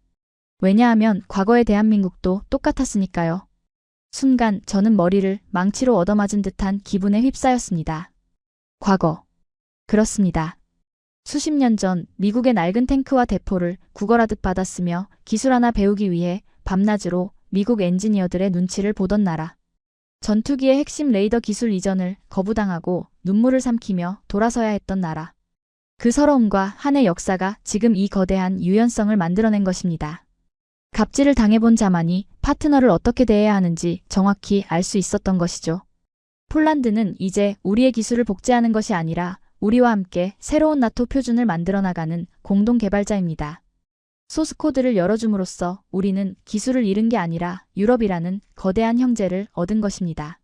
왜냐하면 과거의 대한민국도 똑같았으니까요. 순간 저는 머리를 망치로 얻어맞은 듯한 기분에 휩싸였습니다. 과거. 그렇습니다. 수십 년 전 미국의 낡은 탱크와 대포를 구걸하듯 받았으며 기술 하나 배우기 위해 밤낮으로 미국 엔지니어들의 눈치를 보던 나라. 전투기의 핵심 레이더 기술 이전을 거부당하고 눈물을 삼키며 돌아서야 했던 나라. 그 서러움과 한의 역사가 지금 이 거대한 유연성을 만들어낸 것입니다. 갑질을 당해본 자만이 파트너를 어떻게 대해야 하는지 정확히 알 수 있었던 것이죠. 폴란드는 이제 우리의 기술을 복제하는 것이 아니라 우리와 함께 새로운 나토 표준을 만들어 나가는 공동 개발자입니다. 소스코드를 열어줌으로써 우리는 기술을 잃은 게 아니라 유럽이라는 거대한 형제를 얻은 것입니다.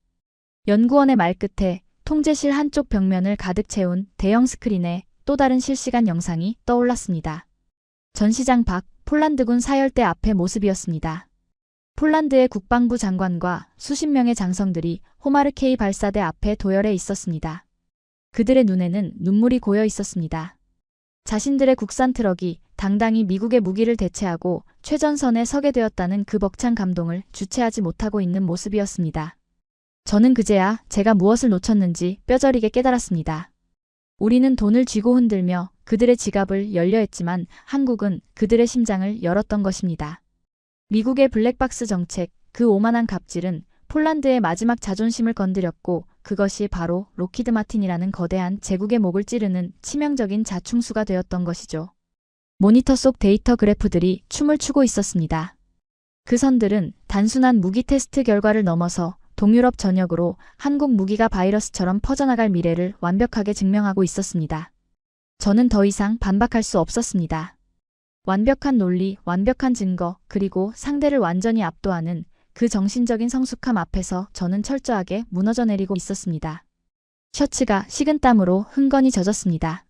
연구원의 말끝에 통제실 한쪽 벽면을 가득 채운 대형 스크린에 또 다른 실시간 영상이 떠올랐습니다. 전시장 밖 폴란드군 사열대 앞의 모습이었습니다. 폴란드의 국방부 장관과 수십 명의 장성들이 호마르케이 발사대 앞에 도열해 있었습니다. 그들의 눈에는 눈물이 고여 있었습니다. 자신들의 국산 트럭이 당당히 미국의 무기를 대체하고 최전선에 서게 되었다는 그 벅찬 감동을 주체하지 못하고 있는 모습이었습니다. 저는 그제야 제가 무엇을 놓쳤는지 뼈저리게 깨달았습니다. 우리는 돈을 쥐고 흔들며 그들의 지갑을 열려 했지만 한국은 그들의 심장을 열었던 것입니다. 미국의 블랙박스 정책, 그 오만한 갑질은 폴란드의 마지막 자존심을 건드렸고 그것이 바로 록히드 마틴이라는 거대한 제국의 목을 찌르는 치명적인 자충수가 되었던 것이죠. 모니터 속 데이터 그래프들이 춤을 추고 있었습니다. 그 선들은 단순한 무기 테스트 결과를 넘어서 동유럽 전역으로 한국 무기가 바이러스처럼 퍼져나갈 미래를 완벽하게 증명하고 있었습니다. 저는 더 이상 반박할 수 없었습니다. 완벽한 논리, 완벽한 증거, 그리고 상대를 완전히 압도하는 그 정신적인 성숙함 앞에서 저는 철저하게 무너져 내리고 있었습니다. 셔츠가 식은땀으로 흥건히 젖었습니다.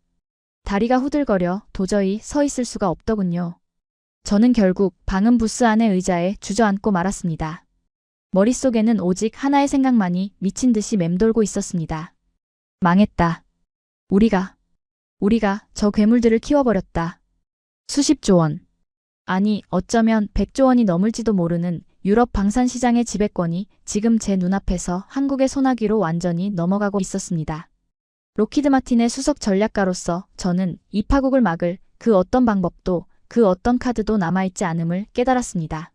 다리가 후들거려 도저히 서 있을 수가 없더군요. 저는 결국 방음 부스 안의 의자에 주저앉고 말았습니다. 머릿속에는 오직 하나의 생각만이 미친 듯이 맴돌고 있었습니다. 망했다. 우리가 저 괴물들을 키워버렸다. 수십조 원. 아니, 어쩌면 100조 원이 넘을지도 모르는 유럽 방산 시장의 지배권이 지금 제 눈앞에서 한국의 소나기로 완전히 넘어가고 있었습니다. 록히드 마틴의 수석 전략가로서 저는 이 파국을 막을 그 어떤 방법도 그 어떤 카드도 남아있지 않음을 깨달았습니다.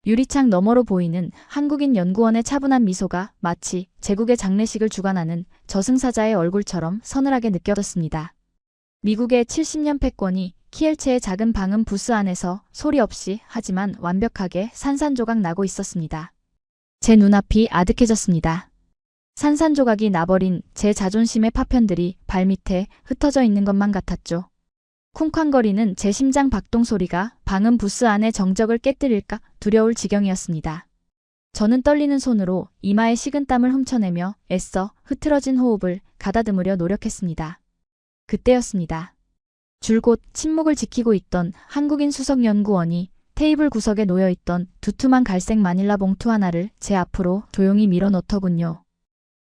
유리창 너머로 보이는 한국인 연구원의 차분한 미소가 마치 제국의 장례식을 주관하는 저승사자의 얼굴처럼 서늘하게 느껴졌습니다. 미국의 70년 패권이 키엘체의 작은 방음 부스 안에서 소리 없이 하지만 완벽하게 산산조각 나고 있었습니다. 제 눈앞이 아득해졌습니다. 산산조각이 나버린 제 자존심의 파편들이 발밑에 흩어져 있는 것만 같았죠. 쿵쾅거리는 제 심장 박동 소리가 방음 부스 안의 정적을 깨뜨릴까 두려울 지경이었습니다. 저는 떨리는 손으로 이마의 식은땀을 훔쳐내며 애써 흐트러진 호흡을 가다듬으려 노력했습니다. 그때였습니다. 줄곧 침묵을 지키고 있던 한국인 수석 연구원이 테이블 구석에 놓여있던 두툼한 갈색 마닐라 봉투 하나를 제 앞으로 조용히 밀어넣더군요.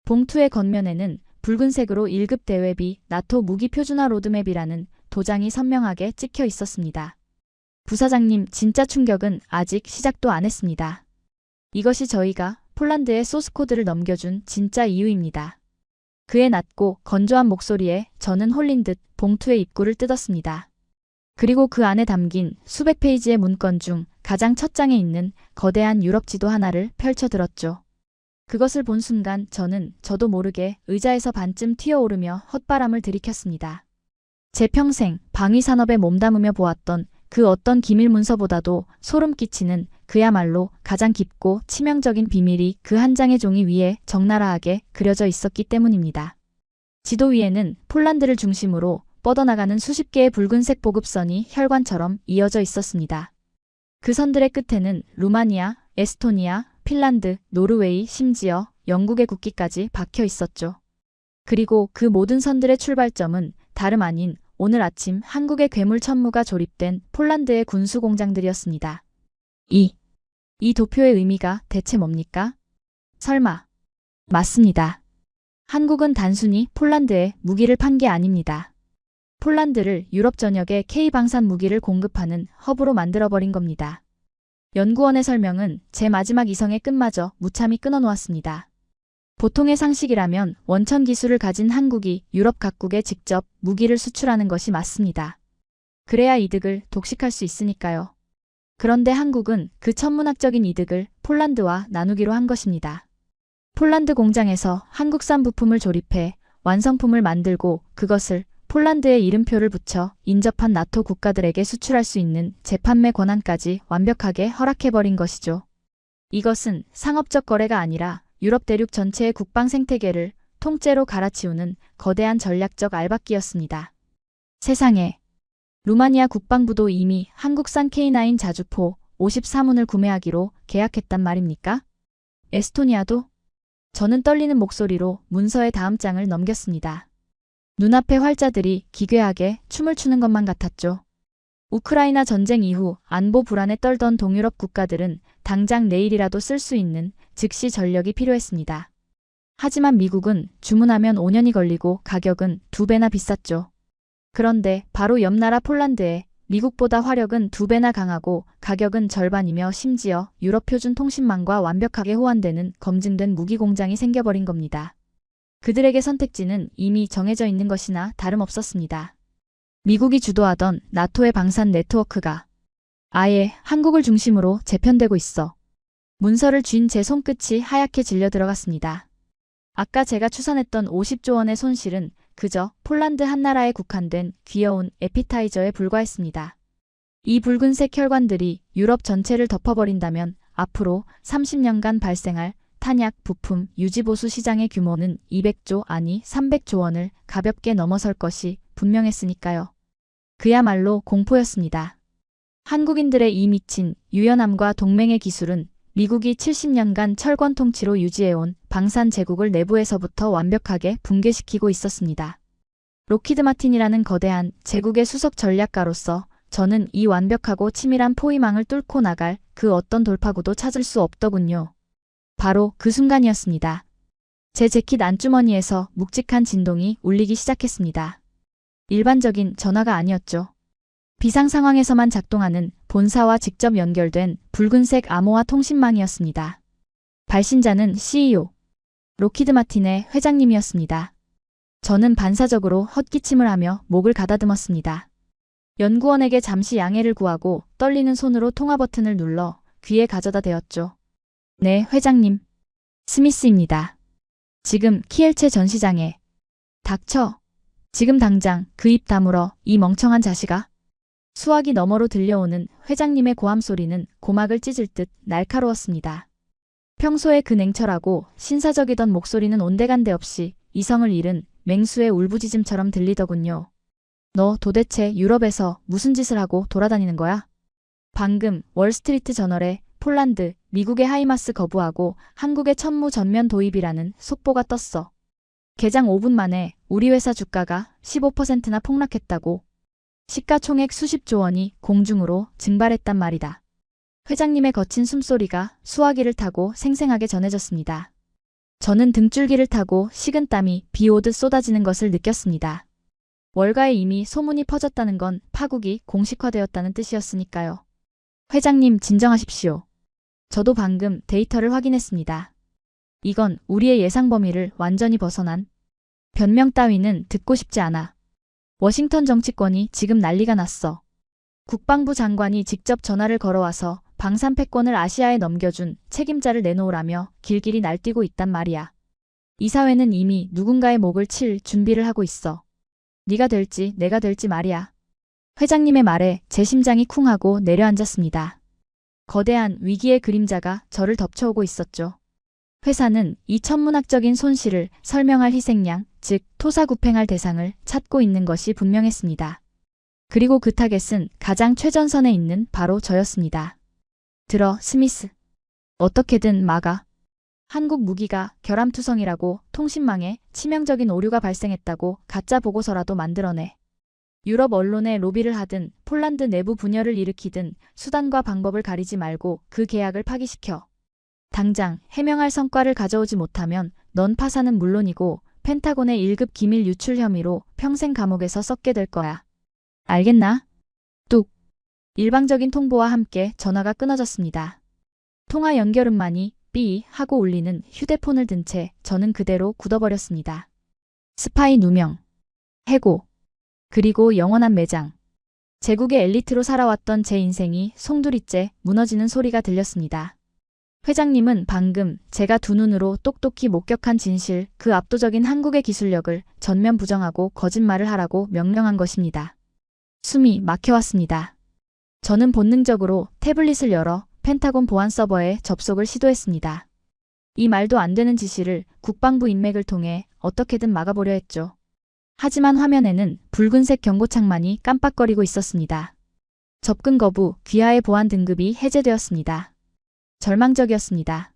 봉투의 겉면에는 붉은색으로 1급 대외비 나토 무기 표준화 로드맵이라는 도장이 선명하게 찍혀 있었습니다. 부사장님, 진짜 충격은 아직 시작도 안 했습니다. 이것이 저희가 폴란드에 소스코드를 넘겨준 진짜 이유입니다. 그의 낮고 건조한 목소리에 저는 홀린 듯 봉투의 입구를 뜯었습니다. 그리고 그 안에 담긴 수백 페이지의 문건 중 가장 첫 장에 있는 거대한 유럽 지도 하나를 펼쳐들었죠. 그것을 본 순간 저도 모르게 의자에서 반쯤 튀어오르며 헛바람을 들이켰습니다. 제 평생 방위산업에 몸담으며 보았던 그 어떤 기밀 문서보다도 소름 끼치는 그야말로 가장 깊고 치명적인 비밀이 그 한 장의 종이 위에 적나라하게 그려져 있었기 때문입니다. 지도 위에는 폴란드를 중심으로 뻗어나가는 수십 개의 붉은색 보급선이 혈관처럼 이어져 있었습니다. 그 선들의 끝에는 루마니아, 에스토니아, 핀란드, 노르웨이, 심지어 영국의 국기까지 박혀 있었죠. 그리고 그 모든 선들의 출발점은 다름 아닌 오늘 아침 한국의 괴물 천무가 조립된 폴란드의 군수 공장들이었습니다. 이 도표의 의미가 대체 뭡니까? 설마. 맞습니다. 한국은 단순히 폴란드에 무기를 판 게 아닙니다. 폴란드를 유럽 전역에 K방산 무기를 공급하는 허브로 만들어버린 겁니다. 연구원의 설명은 제 마지막 이성의 끈마저 무참히 끊어놓았습니다. 보통의 상식이라면 원천 기술을 가진 한국이 유럽 각국에 직접 무기를 수출하는 것이 맞습니다. 그래야 이득을 독식할 수 있으니까요. 그런데 한국은 그 천문학적인 이득을 폴란드와 나누기로 한 것입니다. 폴란드 공장에서 한국산 부품을 조립해 완성품을 만들고 그것을 폴란드에 이름표를 붙여 인접한 나토 국가들에게 수출할 수 있는 재판매 권한까지 완벽하게 허락해버린 것이죠. 이것은 상업적 거래가 아니라 유럽 대륙 전체의 국방 생태계를 통째로 갈아치우는 거대한 전략적 알박기였습니다. 세상에. 루마니아 국방부도 이미 한국산 K9 자주포 54문을 구매하기로 계약했단 말입니까? 에스토니아도? 저는 떨리는 목소리로 문서의 다음 장을 넘겼습니다. 눈앞의 활자들이 기괴하게 춤을 추는 것만 같았죠. 우크라이나 전쟁 이후 안보 불안에 떨던 동유럽 국가들은 당장 내일이라도 쓸 수 있는 즉시 전력이 필요했습니다. 하지만 미국은 주문하면 5년이 걸리고 가격은 2배나 비쌌죠. 그런데 바로 옆 나라 폴란드에 미국보다 화력은 2배나 강하고 가격은 절반이며 심지어 유럽 표준 통신망과 완벽하게 호환되는 검증된 무기 공장이 생겨버린 겁니다. 그들에게 선택지는 이미 정해져 있는 것이나 다름없었습니다. 미국이 주도하던 나토의 방산 네트워크가 아예 한국을 중심으로 재편되고 있어. 문서를 쥔 제 손끝이 하얗게 질려 들어갔습니다. 아까 제가 추산했던 50조 원의 손실은 그저 폴란드 한 나라에 국한된 귀여운 에피타이저에 불과했습니다. 이 붉은색 혈관들이 유럽 전체를 덮어버린다면 앞으로 30년간 발생할 탄약, 부품, 유지보수 시장의 규모는 200조 아니 300조 원을 가볍게 넘어설 것이 분명했으니까요. 그야말로 공포였습니다. 한국인들의 이 미친 유연함과 동맹의 기술은 미국이 70년간 철권 통치로 유지해온 방산 제국을 내부에서부터 완벽하게 붕괴시키고 있었습니다. 로키드 마틴이라는 거대한 제국의 수석 전략가로서 저는 이 완벽하고 치밀한 포위망을 뚫고 나갈 그 어떤 돌파구도 찾을 수 없더군요. 바로 그 순간이었습니다. 제 재킷 안주머니에서 묵직한 진동이 울리기 시작했습니다. 일반적인 전화가 아니었죠. 비상 상황에서만 작동하는 본사와 직접 연결된 붉은색 암호화 통신망이었습니다. 발신자는 CEO, 로키드 마틴의 회장님이었습니다. 저는 반사적으로 헛기침을 하며 목을 가다듬었습니다. 연구원에게 잠시 양해를 구하고 떨리는 손으로 통화 버튼을 눌러 귀에 가져다 대었죠. 네, 회장님. 스미스입니다. 지금 키엘체 전시장에. 닥쳐. 지금 당장 그 입 다물어, 이 멍청한 자식아. 수화기 너머로 들려오는 회장님의 고함 소리는 고막을 찢을 듯 날카로웠습니다. 평소에 그 냉철하고 신사적이던 목소리는 온데간데 없이 이성을 잃은 맹수의 울부짖음처럼 들리더군요. 너 도대체 유럽에서 무슨 짓을 하고 돌아다니는 거야? 방금 월스트리트 저널에 폴란드, 미국의 하이마스 거부하고 한국의 천무 전면 도입이라는 속보가 떴어. 개장 5분 만에 우리 회사 주가가 15%나 폭락했다고. 시가총액 수십조 원이 공중으로 증발했단 말이다. 회장님의 거친 숨소리가 수화기를 타고 생생하게 전해졌습니다. 저는 등줄기를 타고 식은땀이 비 오듯 쏟아지는 것을 느꼈습니다. 월가에 이미 소문이 퍼졌다는 건 파국이 공식화되었다는 뜻이었으니까요. 회장님 진정하십시오. 저도 방금 데이터를 확인했습니다. 이건 우리의 예상 범위를 완전히 벗어난 변명 따위는 듣고 싶지 않아. 워싱턴 정치권이 지금 난리가 났어. 국방부 장관이 직접 전화를 걸어와서 방산 패권을 아시아에 넘겨준 책임자를 내놓으라며 길길이 날뛰고 있단 말이야. 이 사회는 이미 누군가의 목을 칠 준비를 하고 있어. 네가 될지 내가 될지 말이야. 회장님의 말에 제 심장이 쿵 하고 내려앉았습니다. 거대한 위기의 그림자가 저를 덮쳐오고 있었죠. 회사는 이 천문학적인 손실을 설명할 희생양, 즉 토사구팽할 대상을 찾고 있는 것이 분명했습니다. 그리고 그 타겟은 가장 최전선에 있는 바로 저였습니다. 들어, 스미스. 어떻게든 막아. 한국 무기가 결함투성이라고 통신망에 치명적인 오류가 발생했다고 가짜 보고서라도 만들어내. 유럽 언론에 로비를 하든 폴란드 내부 분열을 일으키든 수단과 방법을 가리지 말고 그 계약을 파기시켜. 당장 해명할 성과를 가져오지 못하면 넌 파산은 물론이고 펜타곤의 1급 기밀 유출 혐의로 평생 감옥에서 썩게 될 거야. 알겠나? 뚝. 일방적인 통보와 함께 전화가 끊어졌습니다. 통화 연결음만이 삐 하고 울리는 휴대폰을 든 채 저는 그대로 굳어버렸습니다. 스파이 누명, 해고, 그리고 영원한 매장. 제국의 엘리트로 살아왔던 제 인생이 송두리째 무너지는 소리가 들렸습니다. 회장님은 방금 제가 두 눈으로 똑똑히 목격한 진실, 그 압도적인 한국의 기술력을 전면 부정하고 거짓말을 하라고 명령한 것입니다. 숨이 막혀왔습니다. 저는 본능적으로 태블릿을 열어 펜타곤 보안 서버에 접속을 시도했습니다. 이 말도 안 되는 지시를 국방부 인맥을 통해 어떻게든 막아보려 했죠. 하지만 화면에는 붉은색 경고창만이 깜빡거리고 있었습니다. 접근 거부, 귀하의 보안 등급이 해제되었습니다. 절망적이었습니다.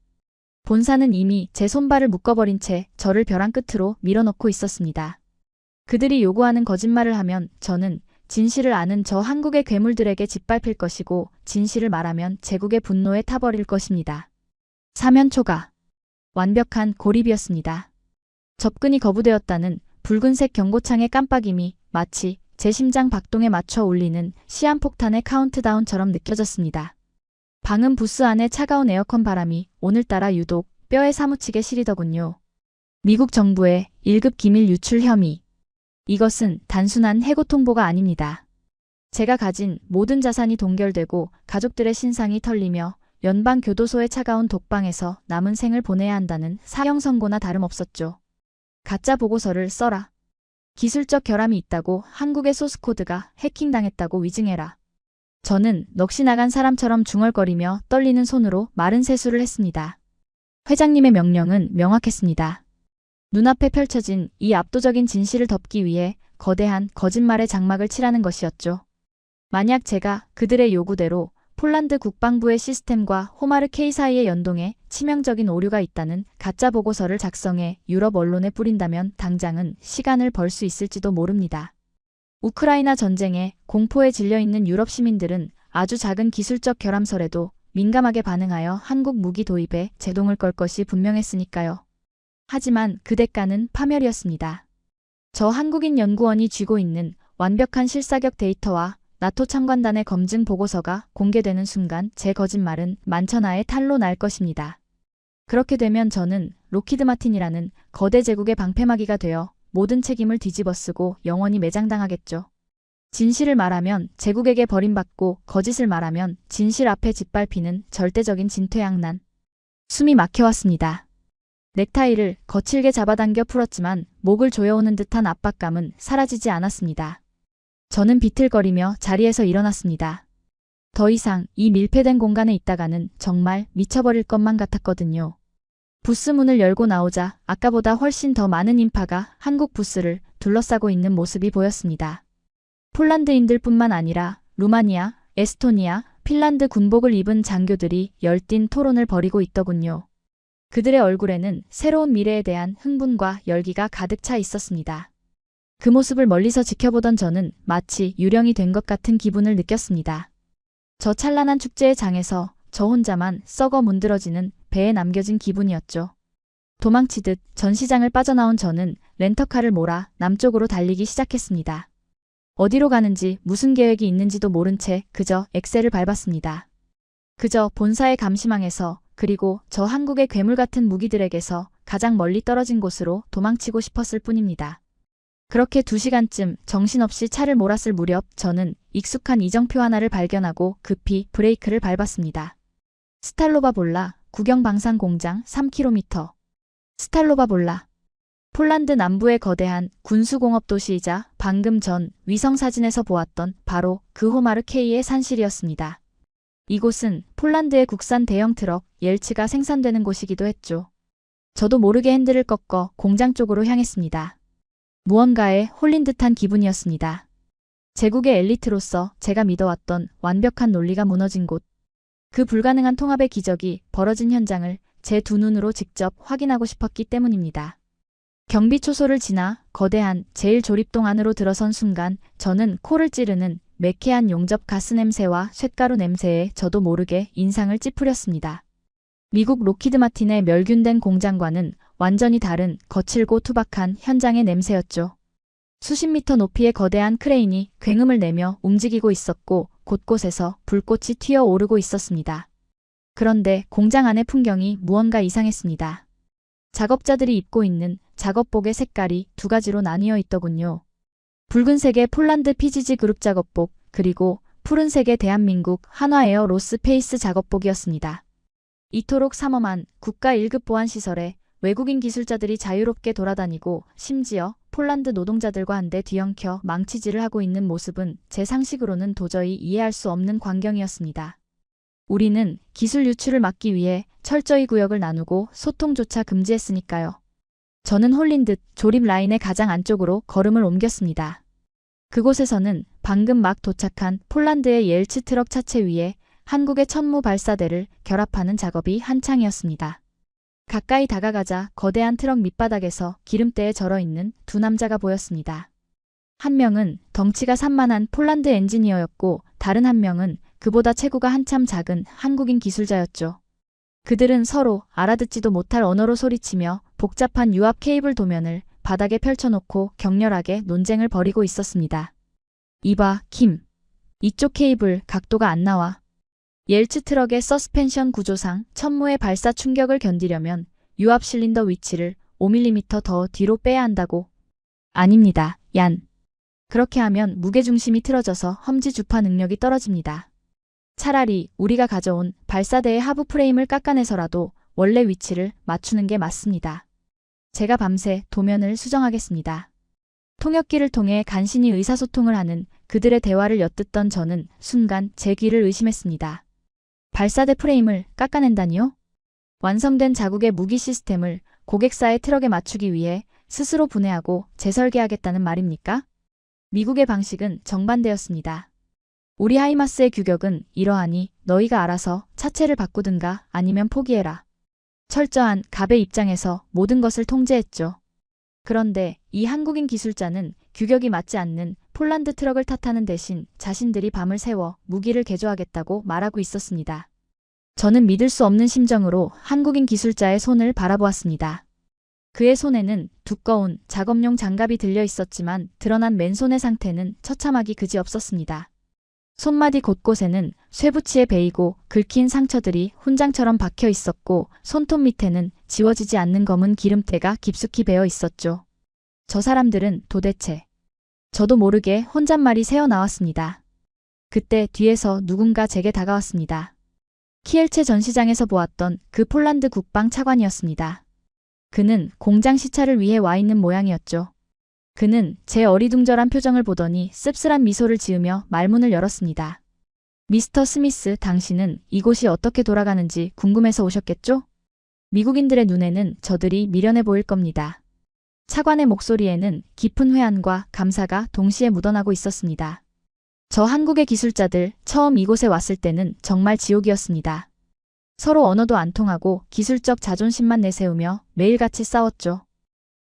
본사는 이미 제 손발을 묶어버린 채 저를 벼랑 끝으로 밀어넣고 있었습니다. 그들이 요구하는 거짓말을 하면 저는 진실을 아는 저 한국의 괴물들에게 짓밟힐 것이고 진실을 말하면 제국의 분노에 타버릴 것입니다. 사면 초과. 완벽한 고립이었습니다. 접근이 거부되었다는 붉은색 경고창의 깜빡임이 마치 제 심장 박동에 맞춰 울리는 시한폭탄의 카운트다운처럼 느껴졌습니다. 방음 부스 안의 차가운 에어컨 바람이 오늘따라 유독 뼈에 사무치게 시리더군요. 미국 정부의 1급 기밀 유출 혐의. 이것은 단순한 해고 통보가 아닙니다. 제가 가진 모든 자산이 동결되고 가족들의 신상이 털리며 연방교도소의 차가운 독방에서 남은 생을 보내야 한다는 사형 선고나 다름없었죠. 가짜 보고서를 써라. 기술적 결함이 있다고 한국의 소스코드가 해킹당했다고 위증해라. 저는 넋이 나간 사람처럼 중얼거리며 떨리는 손으로 마른 세수를 했습니다. 회장님의 명령은 명확했습니다. 눈앞에 펼쳐진 이 압도적인 진실을 덮기 위해 거대한 거짓말의 장막을 칠하는 것이었죠. 만약 제가 그들의 요구대로 폴란드 국방부의 시스템과 호마르 K 사이의 연동에 치명적인 오류가 있다는 가짜 보고서를 작성해 유럽 언론에 뿌린다면 당장은 시간을 벌 수 있을지도 모릅니다. 우크라이나 전쟁에 공포에 질려있는 유럽 시민들은 아주 작은 기술적 결함설에도 민감하게 반응하여 한국 무기 도입에 제동을 걸 것이 분명했으니까요. 하지만 그 대가는 파멸이었습니다. 저 한국인 연구원이 쥐고 있는 완벽한 실사격 데이터와 나토 참관단의 검증 보고서가 공개되는 순간 제 거짓말은 만천하에 탄로 날 것입니다. 그렇게 되면 저는 록히드 마틴이라는 거대 제국의 방패막이가 되어 모든 책임을 뒤집어쓰고 영원히 매장당하겠죠. 진실을 말하면 제국에게 버림받고 거짓을 말하면 진실 앞에 짓밟히는 절대적인 진퇴양난. 숨이 막혀왔습니다. 넥타이를 거칠게 잡아당겨 풀었지만 목을 조여오는 듯한 압박감은 사라지지 않았습니다. 저는 비틀거리며 자리에서 일어났습니다. 더 이상 이 밀폐된 공간에 있다가는 정말 미쳐버릴 것만 같았거든요. 부스 문을 열고 나오자 아까보다 훨씬 더 많은 인파가 한국 부스를 둘러싸고 있는 모습이 보였습니다. 폴란드인들뿐만 아니라 루마니아, 에스토니아, 핀란드 군복을 입은 장교들이 열띤 토론을 벌이고 있더군요. 그들의 얼굴에는 새로운 미래에 대한 흥분과 열기가 가득 차 있었습니다. 그 모습을 멀리서 지켜보던 저는 마치 유령이 된 것 같은 기분을 느꼈습니다. 저 찬란한 축제의 장에서 저 혼자만 썩어 문드러지는 배에 남겨진 기분이었죠. 도망치듯 전시장을 빠져나온 저는 렌터카를 몰아 남쪽으로 달리기 시작했습니다. 어디로 가는지 무슨 계획이 있는지도 모른 채 그저 엑셀을 밟았습니다. 그저 본사의 감시망에서 그리고 저 한국의 괴물 같은 무기들에게서 가장 멀리 떨어진 곳으로 도망치고 싶었을 뿐입니다. 그렇게 2시간쯤 정신없이 차를 몰았을 무렵 저는 익숙한 이정표 하나를 발견하고 급히 브레이크를 밟았습니다. 스탈로바 볼라 국영방산 공장 3km. 스탈로바 볼라. 폴란드 남부의 거대한 군수공업 도시이자 방금 전 위성사진에서 보았던 바로 그 호마르 K의 산실이었습니다. 이곳은 폴란드의 국산 대형 트럭 옐츠가 생산되는 곳이기도 했죠. 저도 모르게 핸들을 꺾어 공장 쪽으로 향했습니다. 무언가에 홀린 듯한 기분이었습니다. 제국의 엘리트로서 제가 믿어왔던 완벽한 논리가 무너진 곳. 그 불가능한 통합의 기적이 벌어진 현장을 제 두 눈으로 직접 확인하고 싶었기 때문입니다. 경비 초소를 지나 거대한 제1조립동 안으로 들어선 순간 저는 코를 찌르는 매캐한 용접 가스 냄새와 쇳가루 냄새에 저도 모르게 인상을 찌푸렸습니다. 미국 로키드 마틴의 멸균된 공장과는 완전히 다른 거칠고 투박한 현장의 냄새였죠. 수십 미터 높이의 거대한 크레인이 굉음을 내며 움직이고 있었고 곳곳에서 불꽃이 튀어오르고 있었습니다. 그런데 공장 안의 풍경이 무언가 이상했습니다. 작업자들이 입고 있는 작업복의 색깔이 두 가지로 나뉘어 있더군요. 붉은색의 폴란드 PGG 그룹 작업복, 그리고 푸른색의 대한민국 한화에어 로스페이스 작업복이었습니다. 이토록 삼엄한 국가 1급 보안시설에 외국인 기술자들이 자유롭게 돌아다니고 심지어 폴란드 노동자들과 한데 뒤엉켜 망치질을 하고 있는 모습은 제 상식으로는 도저히 이해할 수 없는 광경이었습니다. 우리는 기술 유출을 막기 위해 철저히 구역을 나누고 소통조차 금지했으니까요. 저는 홀린 듯 조립 라인의 가장 안쪽으로 걸음을 옮겼습니다. 그곳에서는 방금 막 도착한 폴란드의 옐츠 트럭 차체 위에 한국의 천무 발사대를 결합하는 작업이 한창이었습니다. 가까이 다가가자 거대한 트럭 밑바닥에서 기름때에 절어있는 두 남자가 보였습니다. 한 명은 덩치가 산만한 폴란드 엔지니어였고 다른 한 명은 그보다 체구가 한참 작은 한국인 기술자였죠. 그들은 서로 알아듣지도 못할 언어로 소리치며 복잡한 유압 케이블 도면을 바닥에 펼쳐놓고 격렬하게 논쟁을 벌이고 있었습니다. 이봐, 킴. 이쪽 케이블 각도가 안 나와. 옐츠 트럭의 서스펜션 구조상 천무의 발사 충격을 견디려면 유압 실린더 위치를 5mm 더 뒤로 빼야 한다고. 아닙니다, 얀. 그렇게 하면 무게중심이 틀어져서 험지 주파 능력이 떨어집니다. 차라리 우리가 가져온 발사대의 하부 프레임을 깎아내서라도 원래 위치를 맞추는 게 맞습니다. 제가 밤새 도면을 수정하겠습니다. 통역기를 통해 간신히 의사소통을 하는 그들의 대화를 엿듣던 저는 순간 제 귀를 의심했습니다. 발사대 프레임을 깎아낸다니요? 완성된 자국의 무기 시스템을 고객사의 트럭에 맞추기 위해 스스로 분해하고 재설계하겠다는 말입니까? 미국의 방식은 정반대였습니다. 우리 하이마스의 규격은 이러하니 너희가 알아서 차체를 바꾸든가 아니면 포기해라. 철저한 갑의 입장에서 모든 것을 통제했죠. 그런데 이 한국인 기술자는 규격이 맞지 않는 폴란드 트럭을 탓하는 대신 자신들이 밤을 새워 무기를 개조하겠다고 말하고 있었습니다. 저는 믿을 수 없는 심정으로 한국인 기술자의 손을 바라보았습니다. 그의 손에는 두꺼운 작업용 장갑이 들려 있었지만 드러난 맨손의 상태는 처참하기 그지없었습니다. 손마디 곳곳에는 쇠붙이에 베이고 긁힌 상처들이 훈장처럼 박혀 있었고 손톱 밑에는 지워지지 않는 검은 기름때가 깊숙이 배어 있었죠. 저 사람들은 도대체... 저도 모르게 혼잣말이 새어나왔습니다. 그때 뒤에서 누군가 제게 다가왔습니다. 키엘체 전시장에서 보았던 그 폴란드 국방 차관이었습니다. 그는 공장 시찰을 위해 와 있는 모양이었죠. 그는 제 어리둥절한 표정을 보더니 씁쓸한 미소를 지으며 말문을 열었습니다. 미스터 스미스, 당신은 이곳이 어떻게 돌아가는지 궁금해서 오셨겠죠? 미국인들의 눈에는 저들이 미련해 보일 겁니다. 차관의 목소리에는 깊은 회한과 감사가 동시에 묻어나고 있었습니다. 저 한국의 기술자들 처음 이곳에 왔을 때는 정말 지옥이었습니다. 서로 언어도 안 통하고 기술적 자존심만 내세우며 매일같이 싸웠죠.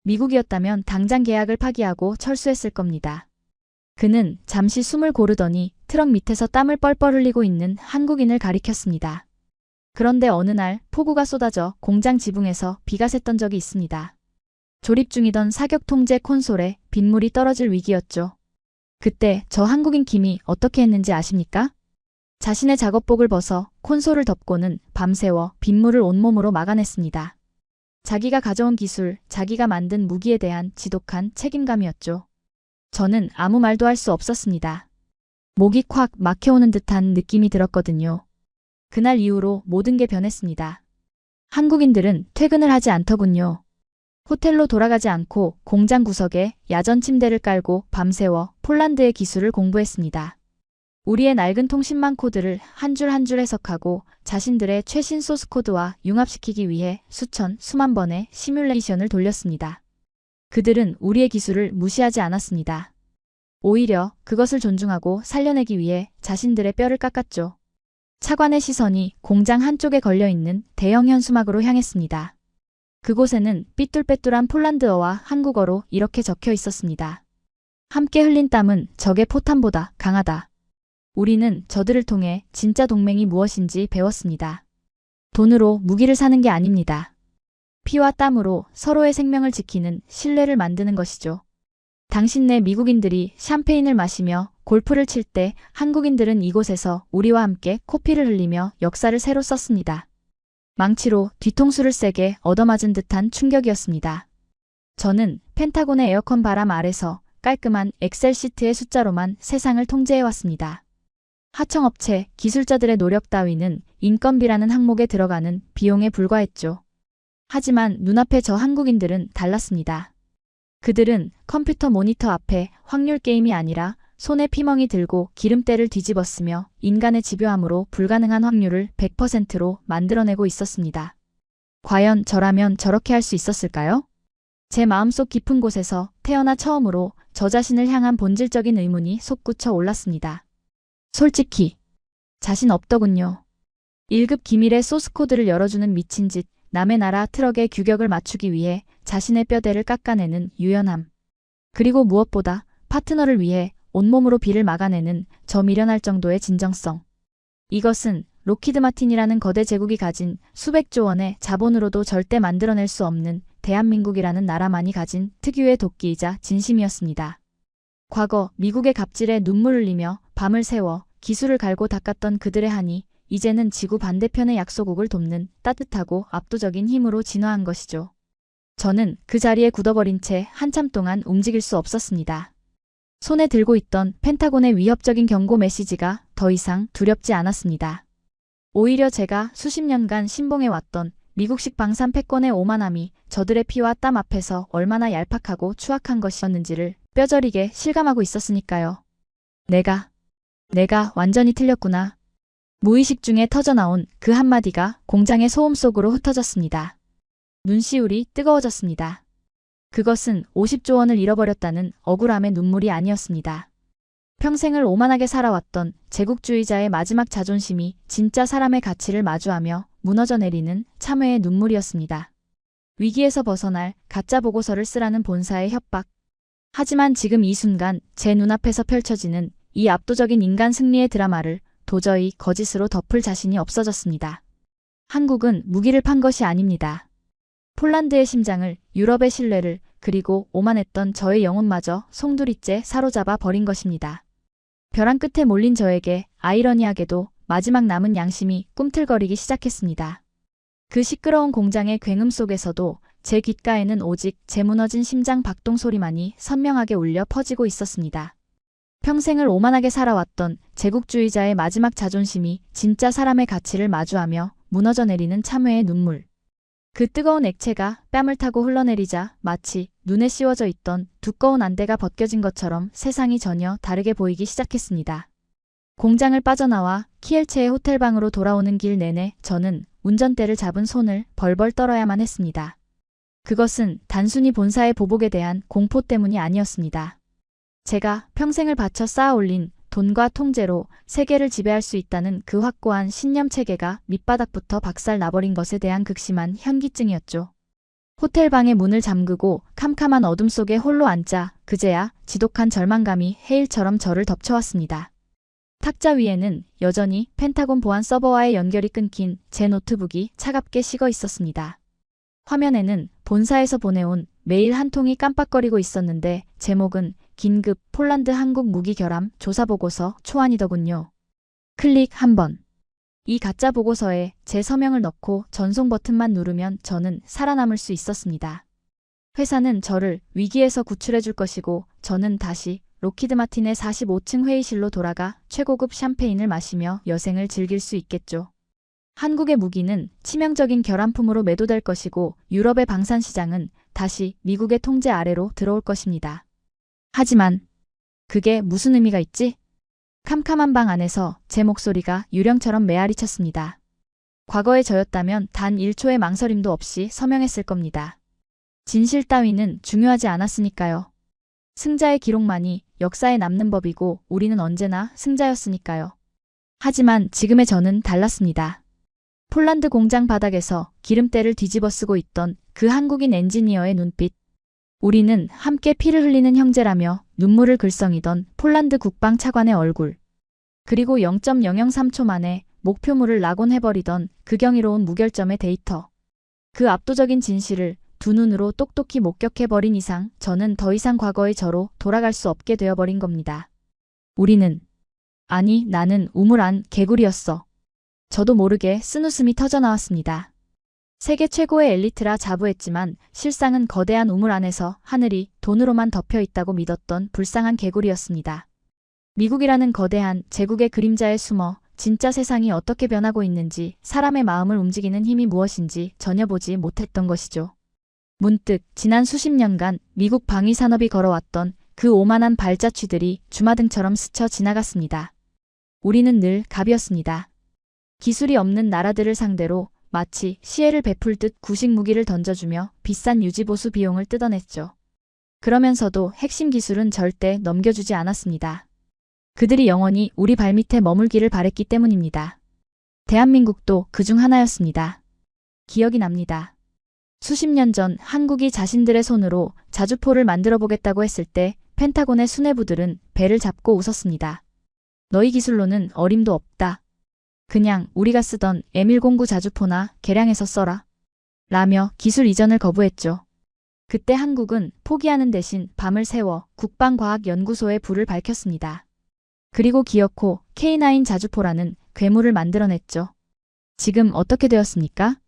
미국이었다면 당장 계약을 파기하고 철수했을 겁니다. 그는 잠시 숨을 고르더니 트럭 밑에서 땀을 뻘뻘 흘리고 있는 한국인을 가리켰습니다. 그런데 어느 날 폭우가 쏟아져 공장 지붕에서 비가 샜던 적이 있습니다. 조립 중이던 사격 통제 콘솔에 빗물이 떨어질 위기였죠. 그때 저 한국인 킴이 어떻게 했는지 아십니까? 자신의 작업복을 벗어 콘솔을 덮고는 밤새워 빗물을 온몸으로 막아냈습니다. 자기가 가져온 기술, 자기가 만든 무기에 대한 지독한 책임감이었죠. 저는 아무 말도 할 수 없었습니다. 목이 콱 막혀오는 듯한 느낌이 들었거든요. 그날 이후로 모든 게 변했습니다. 한국인들은 퇴근을 하지 않더군요. 호텔로 돌아가지 않고 공장 구석에 야전 침대를 깔고 밤새워 폴란드의 기술을 공부했습니다. 우리의 낡은 통신망 코드를 한 줄 한 줄 해석하고 자신들의 최신 소스 코드와 융합시키기 위해 수만 번의 시뮬레이션을 돌렸습니다. 그들은 우리의 기술을 무시하지 않았습니다. 오히려 그것을 존중하고 살려내기 위해 자신들의 뼈를 깎았죠. 차관의 시선이 공장 한쪽에 걸려있는 대형 현수막으로 향했습니다. 그곳에는 삐뚤빼뚤한 폴란드어와 한국어로 이렇게 적혀 있었습니다. 함께 흘린 땀은 적의 포탄보다 강하다. 우리는 저들을 통해 진짜 동맹이 무엇인지 배웠습니다. 돈으로 무기를 사는 게 아닙니다. 피와 땀으로 서로의 생명을 지키는 신뢰를 만드는 것이죠. 당신네 미국인들이 샴페인을 마시며 골프를 칠 때 한국인들은 이곳에서 우리와 함께 코피를 흘리며 역사를 새로 썼습니다. 망치로 뒤통수를 세게 얻어맞은 듯한 충격이었습니다. 저는 펜타곤의 에어컨 바람 아래서 깔끔한 엑셀 시트의 숫자로만 세상을 통제해왔습니다. 하청업체, 기술자들의 노력 따위는 인건비라는 항목에 들어가는 비용에 불과했죠. 하지만 눈앞의 저 한국인들은 달랐습니다. 그들은 컴퓨터 모니터 앞에 확률 게임이 아니라 손에 피멍이 들고 기름때를 뒤집었으며 인간의 집요함으로 불가능한 확률을 100%로 만들어내고 있었습니다. 과연 저라면 저렇게 할 수 있었을까요? 제 마음속 깊은 곳에서 태어나 처음으로 저 자신을 향한 본질적인 의문이 솟구쳐 올랐습니다. 솔직히 자신 없더군요. 1급 기밀의 소스코드를 열어주는 미친 짓, 남의 나라 트럭의 규격을 맞추기 위해 자신의 뼈대를 깎아내는 유연함. 그리고 무엇보다 파트너를 위해 온몸으로 비를 막아내는 저 미련할 정도의 진정성. 이것은 록히드 마틴이라는 거대 제국이 가진 수백조 원의 자본으로도 절대 만들어낼 수 없는 대한민국이라는 나라만이 가진 특유의 도끼이자 진심이었습니다. 과거 미국의 갑질에 눈물 흘리며 밤을 새워 기술을 갈고 닦았던 그들의 한이 이제는 지구 반대편의 약소국을 돕는 따뜻하고 압도적인 힘으로 진화한 것이죠. 저는 그 자리에 굳어버린 채 한참 동안 움직일 수 없었습니다. 손에 들고 있던 펜타곤의 위협적인 경고 메시지가 더 이상 두렵지 않았습니다. 오히려 제가 수십 년간 신봉해왔던 미국식 방산 패권의 오만함이 저들의 피와 땀 앞에서 얼마나 얄팍하고 추악한 것이었는지를 뼈저리게 실감하고 있었으니까요. 내가 완전히 틀렸구나. 무의식 중에 터져나온 그 한마디가 공장의 소음 속으로 흩어졌습니다. 눈시울이 뜨거워졌습니다. 그것은 50조 원을 잃어버렸다는 억울함의 눈물이 아니었습니다. 평생을 오만하게 살아왔던 제국주의자의 마지막 자존심이 진짜 사람의 가치를 마주하며 무너져 내리는 참회의 눈물이었습니다. 위기에서 벗어날 가짜 보고서를 쓰라는 본사의 협박. 하지만 지금 이 순간 제 눈앞에서 펼쳐지는 이 압도적인 인간 승리의 드라마를 도저히 거짓으로 덮을 자신이 없어졌습니다. 한국은 무기를 판 것이 아닙니다. 폴란드의 심장을, 유럽의 신뢰를, 그리고 오만했던 저의 영혼마저 송두리째 사로잡아 버린 것입니다. 벼랑 끝에 몰린 저에게 아이러니하게도 마지막 남은 양심이 꿈틀거리기 시작했습니다. 그 시끄러운 공장의 굉음 속에서도 제 귓가에는 오직 제 무너진 심장 박동 소리만이 선명하게 울려 퍼지고 있었습니다. 평생을 오만하게 살아왔던 제국주의자의 마지막 자존심이 진짜 사람의 가치를 마주하며 무너져 내리는 참회의 눈물. 그 뜨거운 액체가 뺨을 타고 흘러내리자 마치 눈에 씌워져 있던 두꺼운 안대가 벗겨진 것처럼 세상이 전혀 다르게 보이기 시작했습니다. 공장을 빠져나와 키엘체의 호텔방으로 돌아오는 길 내내 저는 운전대를 잡은 손을 벌벌 떨어야만 했습니다. 그것은 단순히 본사의 보복에 대한 공포 때문이 아니었습니다. 제가 평생을 바쳐 쌓아올린 돈과 통제로 세계를 지배할 수 있다는 그 확고한 신념 체계가 밑바닥부터 박살 나버린 것에 대한 극심한 현기증이었죠. 호텔방의 문을 잠그고 캄캄한 어둠 속에 홀로 앉자 그제야 지독한 절망감이 해일처럼 저를 덮쳐왔습니다. 탁자 위에는 여전히 펜타곤 보안 서버와의 연결이 끊긴 제 노트북이 차갑게 식어 있었습니다. 화면에는 본사에서 보내온 메일 한 통이 깜빡거리고 있었는데 제목은 긴급 폴란드 한국 무기 결함 조사 보고서 초안이더군요. 클릭 한 번. 이 가짜 보고서에 제 서명을 넣고 전송 버튼만 누르면 저는 살아남을 수 있었습니다. 회사는 저를 위기에서 구출해 줄 것이고 저는 다시 록히드 마틴의 45층 회의실로 돌아가 최고급 샴페인을 마시며 여생을 즐길 수 있겠죠. 한국의 무기는 치명적인 결함품으로 매도될 것이고 유럽의 방산 시장은 다시 미국의 통제 아래로 들어올 것입니다. 하지만 그게 무슨 의미가 있지? 캄캄한 방 안에서 제 목소리가 유령처럼 메아리쳤습니다. 과거의 저였다면 단 1초의 망설임도 없이 서명했을 겁니다. 진실 따위는 중요하지 않았으니까요. 승자의 기록만이 역사에 남는 법이고 우리는 언제나 승자였으니까요. 하지만 지금의 저는 달랐습니다. 폴란드 공장 바닥에서 기름때를 뒤집어 쓰고 있던 그 한국인 엔지니어의 눈빛. 우리는 함께 피를 흘리는 형제라며 눈물을 글썽이던 폴란드 국방 차관의 얼굴. 그리고 0.003초 만에 목표물을 낙온해버리던 그 경이로운 무결점의 데이터. 그 압도적인 진실을 두 눈으로 똑똑히 목격해버린 이상 저는 더 이상 과거의 저로 돌아갈 수 없게 되어버린 겁니다. 아니 나는 우물 안 개구리였어. 저도 모르게 쓴웃음이 터져나왔습니다. 세계 최고의 엘리트라 자부했지만 실상은 거대한 우물 안에서 하늘이 돈으로만 덮여 있다고 믿었던 불쌍한 개구리였습니다. 미국이라는 거대한 제국의 그림자에 숨어 진짜 세상이 어떻게 변하고 있는지, 사람의 마음을 움직이는 힘이 무엇인지 전혀 보지 못했던 것이죠. 문득 지난 수십 년간 미국 방위산업이 걸어왔던 그 오만한 발자취들이 주마등처럼 스쳐 지나갔습니다. 우리는 늘 갑이었습니다. 기술이 없는 나라들을 상대로 마치 시혜를 베풀듯 구식 무기를 던져주며 비싼 유지보수 비용을 뜯어냈죠. 그러면서도 핵심 기술은 절대 넘겨주지 않았습니다. 그들이 영원히 우리 발밑에 머물기를 바랬기 때문입니다. 대한민국도 그중 하나였습니다. 기억이 납니다. 수십 년 전 한국이 자신들의 손으로 자주포를 만들어 보겠다고 했을 때 펜타곤의 수뇌부들은 배를 잡고 웃었습니다. 너희 기술로는 어림도 없다. 그냥 우리가 쓰던 M109 자주포나 개량해서 써라. 라며 기술 이전을 거부했죠. 그때 한국은 포기하는 대신 밤을 새워 국방과학연구소에 불을 밝혔습니다. 그리고 기어코 K9 자주포라는 괴물을 만들어냈죠. 지금 어떻게 되었습니까?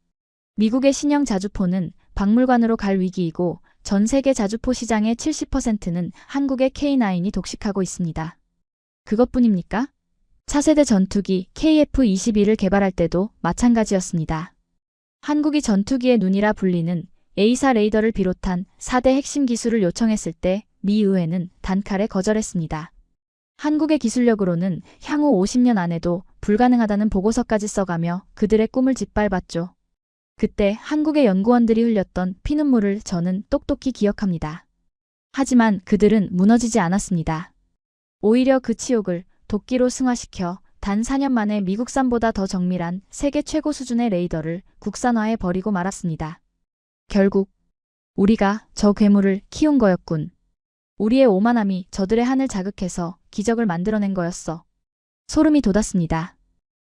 미국의 신형 자주포는 박물관으로 갈 위기이고 전 세계 자주포 시장의 70%는 한국의 K9이 독식하고 있습니다. 그것뿐입니까? 차세대 전투기 KF-21을 개발할 때도 마찬가지였습니다. 한국이 전투기의 눈이라 불리는 A사 레이더를 비롯한 4대 핵심 기술을 요청했을 때 미 의회는 단칼에 거절했습니다. 한국의 기술력으로는 향후 50년 안에도 불가능하다는 보고서까지 써가며 그들의 꿈을 짓밟았죠. 그때 한국의 연구원들이 흘렸던 피눈물을 저는 똑똑히 기억합니다. 하지만 그들은 무너지지 않았습니다. 오히려 그 치욕을 도끼로 승화시켜 단 4년 만에 미국산보다 더 정밀한 세계 최고 수준의 레이더를 국산화해 버리고 말았습니다. 결국 우리가 저 괴물을 키운 거였군. 우리의 오만함이 저들의 한을 자극해서 기적을 만들어낸 거였어. 소름이 돋았습니다.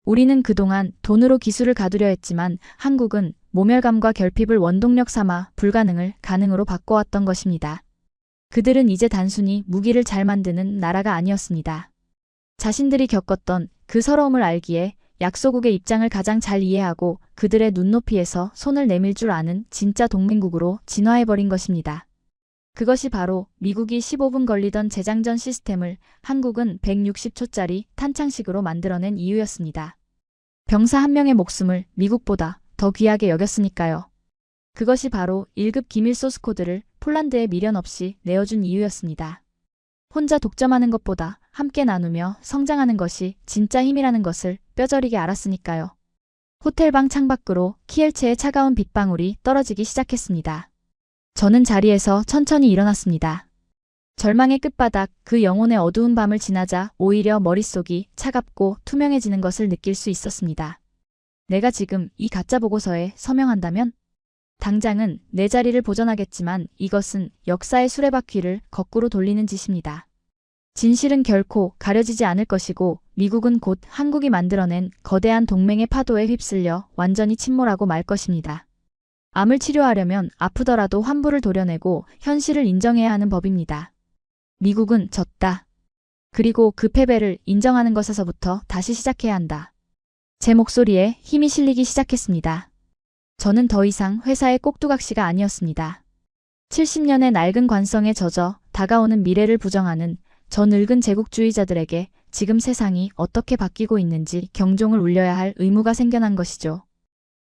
우리는 그동안 돈으로 기술을 가두려 했지만 한국은 모멸감과 결핍을 원동력 삼아 불가능을 가능으로 바꿔왔던 것입니다. 그들은 이제 단순히 무기를 잘 만드는 나라가 아니었습니다. 자신들이 겪었던 그 서러움을 알기에 약소국의 입장을 가장 잘 이해하고 그들의 눈높이에서 손을 내밀 줄 아는 진짜 동맹국으로 진화해버린 것입니다. 그것이 바로 미국이 15분 걸리던 재장전 시스템을 한국은 160초짜리 탄창식으로 만들어낸 이유였습니다. 병사 한 명의 목숨을 미국보다 더 귀하게 여겼으니까요. 그것이 바로 1급 기밀 소스 코드를 폴란드에 미련 없이 내어준 이유였습니다. 혼자 독점하는 것보다 함께 나누며 성장하는 것이 진짜 힘이라는 것을 뼈저리게 알았으니까요. 호텔방 창밖으로 키엘체의 차가운 빗방울이 떨어지기 시작했습니다. 저는 자리에서 천천히 일어났습니다. 절망의 끝바닥, 그 영혼의 어두운 밤을 지나자 오히려 머릿속이 차갑고 투명해지는 것을 느낄 수 있었습니다. 내가 지금 이 가짜 보고서에 서명한다면? 당장은 내 자리를 보전하겠지만 이것은 역사의 수레바퀴를 거꾸로 돌리는 짓입니다. 진실은 결코 가려지지 않을 것이고 미국은 곧 한국이 만들어낸 거대한 동맹의 파도에 휩쓸려 완전히 침몰하고 말 것입니다. 암을 치료하려면 아프더라도 환부를 도려내고 현실을 인정해야 하는 법입니다. 미국은 졌다. 그리고 그 패배를 인정하는 것에서부터 다시 시작해야 한다. 제 목소리에 힘이 실리기 시작했습니다. 저는 더 이상 회사의 꼭두각시가 아니었습니다. 70년의 낡은 관성에 젖어 다가오는 미래를 부정하는 저 늙은 제국주의자들에게 지금 세상이 어떻게 바뀌고 있는지 경종을 울려야 할 의무가 생겨난 것이죠.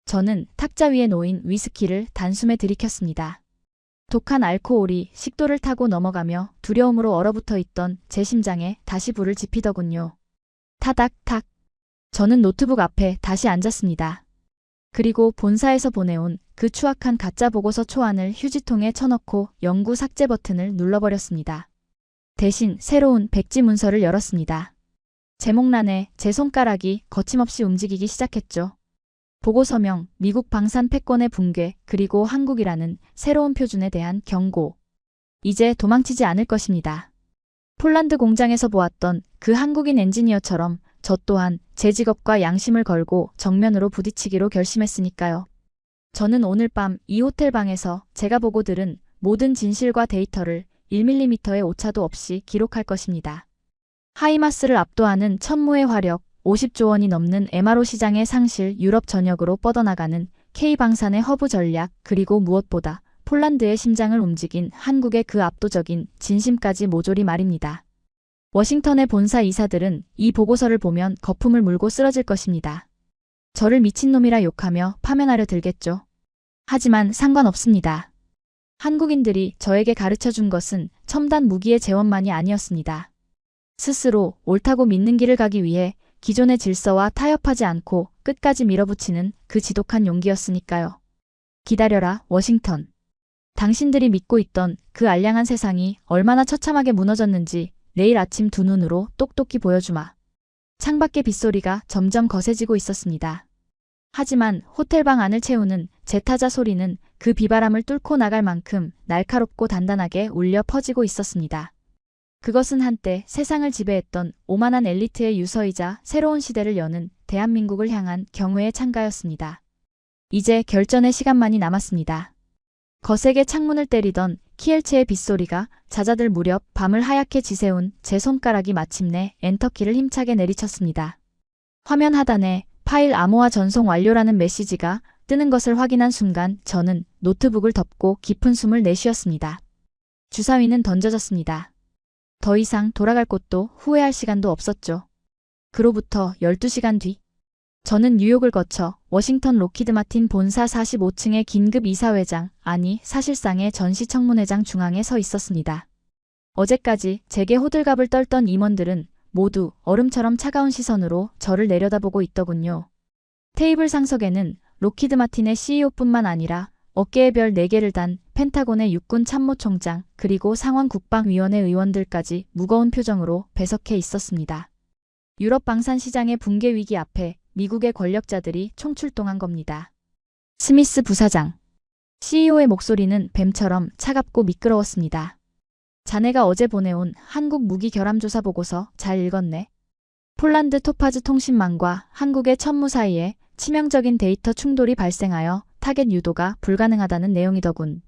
저는 탁자 위에 놓인 위스키를 단숨에 들이켰습니다. 독한 알코올이 식도를 타고 넘어가며 두려움으로 얼어붙어 있던 제 심장에 다시 불을 지피더군요. 타닥탁. 저는 노트북 앞에 다시 앉았습니다. 그리고 본사에서 보내온 그 추악한 가짜 보고서 초안을 휴지통에 쳐넣고 영구 삭제 버튼을 눌러버렸습니다. 대신 새로운 백지 문서를 열었습니다. 제목란에 제 손가락이 거침없이 움직이기 시작했죠. 보고서명, 미국 방산 패권의 붕괴, 그리고 한국이라는 새로운 표준에 대한 경고. 이제 도망치지 않을 것입니다. 폴란드 공장에서 보았던 그 한국인 엔지니어처럼 저 또한 제 직업과 양심을 걸고 정면으로 부딪히기로 결심했으니까요. 저는 오늘 밤 이 호텔 방에서 제가 보고 들은 모든 진실과 데이터를 1mm의 오차도 없이 기록할 것입니다. 하이마스를 압도하는 천무의 화력, 50조 원이 넘는 MRO 시장의 상실, 유럽 전역으로 뻗어나가는 K방산의 허브 전략, 그리고 무엇보다 폴란드의 심장을 움직인 한국의 그 압도적인 진심까지 모조리 말입니다. 워싱턴의 본사 이사들은 이 보고서를 보면 거품을 물고 쓰러질 것입니다. 저를 미친놈이라 욕하며 파면하려 들겠죠. 하지만 상관없습니다. 한국인들이 저에게 가르쳐준 것은 첨단 무기의 재원만이 아니었습니다. 스스로 옳다고 믿는 길을 가기 위해 기존의 질서와 타협하지 않고 끝까지 밀어붙이는 그 지독한 용기였으니까요. 기다려라, 워싱턴. 당신들이 믿고 있던 그 알량한 세상이 얼마나 처참하게 무너졌는지 내일 아침 두 눈으로 똑똑히 보여주마. 창밖의 빗소리가 점점 거세지고 있었습니다. 하지만 호텔방 안을 채우는 제타자 소리는 그 비바람을 뚫고 나갈 만큼 날카롭고 단단하게 울려 퍼지고 있었습니다. 그것은 한때 세상을 지배했던 오만한 엘리트의 유서이자 새로운 시대를 여는 대한민국을 향한 경외의 찬가였습니다. 이제 결전의 시간만이 남았습니다. 거세게 창문을 때리던 키엘체의 빗소리가 잦아들 무렵 밤을 하얗게 지새운 제 손가락이 마침내 엔터키를 힘차게 내리쳤습니다. 화면 하단에 파일 암호화 전송 완료라는 메시지가 뜨는 것을 확인한 순간 저는 노트북을 덮고 깊은 숨을 내쉬었습니다. 주사위는 던져졌습니다. 더 이상 돌아갈 곳도 후회할 시간도 없었죠. 그로부터 12시간 뒤, 저는 뉴욕을 거쳐 워싱턴 로키드 마틴 본사 45층의 긴급 이사회장, 아니 사실상의 전시청문회장 중앙에 서 있었습니다. 어제까지 제게 호들갑을 떨던 임원들은 모두 얼음처럼 차가운 시선으로 저를 내려다보고 있더군요. 테이블 상석에는 로키드 마틴의 CEO뿐만 아니라 어깨에 별 4개를 단 펜타곤의 육군 참모총장, 그리고 상원국방위원회 의원들까지 무거운 표정으로 배석해 있었습니다. 유럽 방산 시장의 붕괴 위기 앞에 미국의 권력자들이 총출동한 겁니다. 스미스 부사장. CEO의 목소리는 뱀처럼 차갑고 미끄러웠습니다. 자네가 어제 보내온 한국 무기 결함조사 보고서 잘 읽었네. 폴란드 토파즈 통신망과 한국의 천무 사이에 치명적인 데이터 충돌이 발생하여 타겟 유도가 불가능하다는 내용이더군.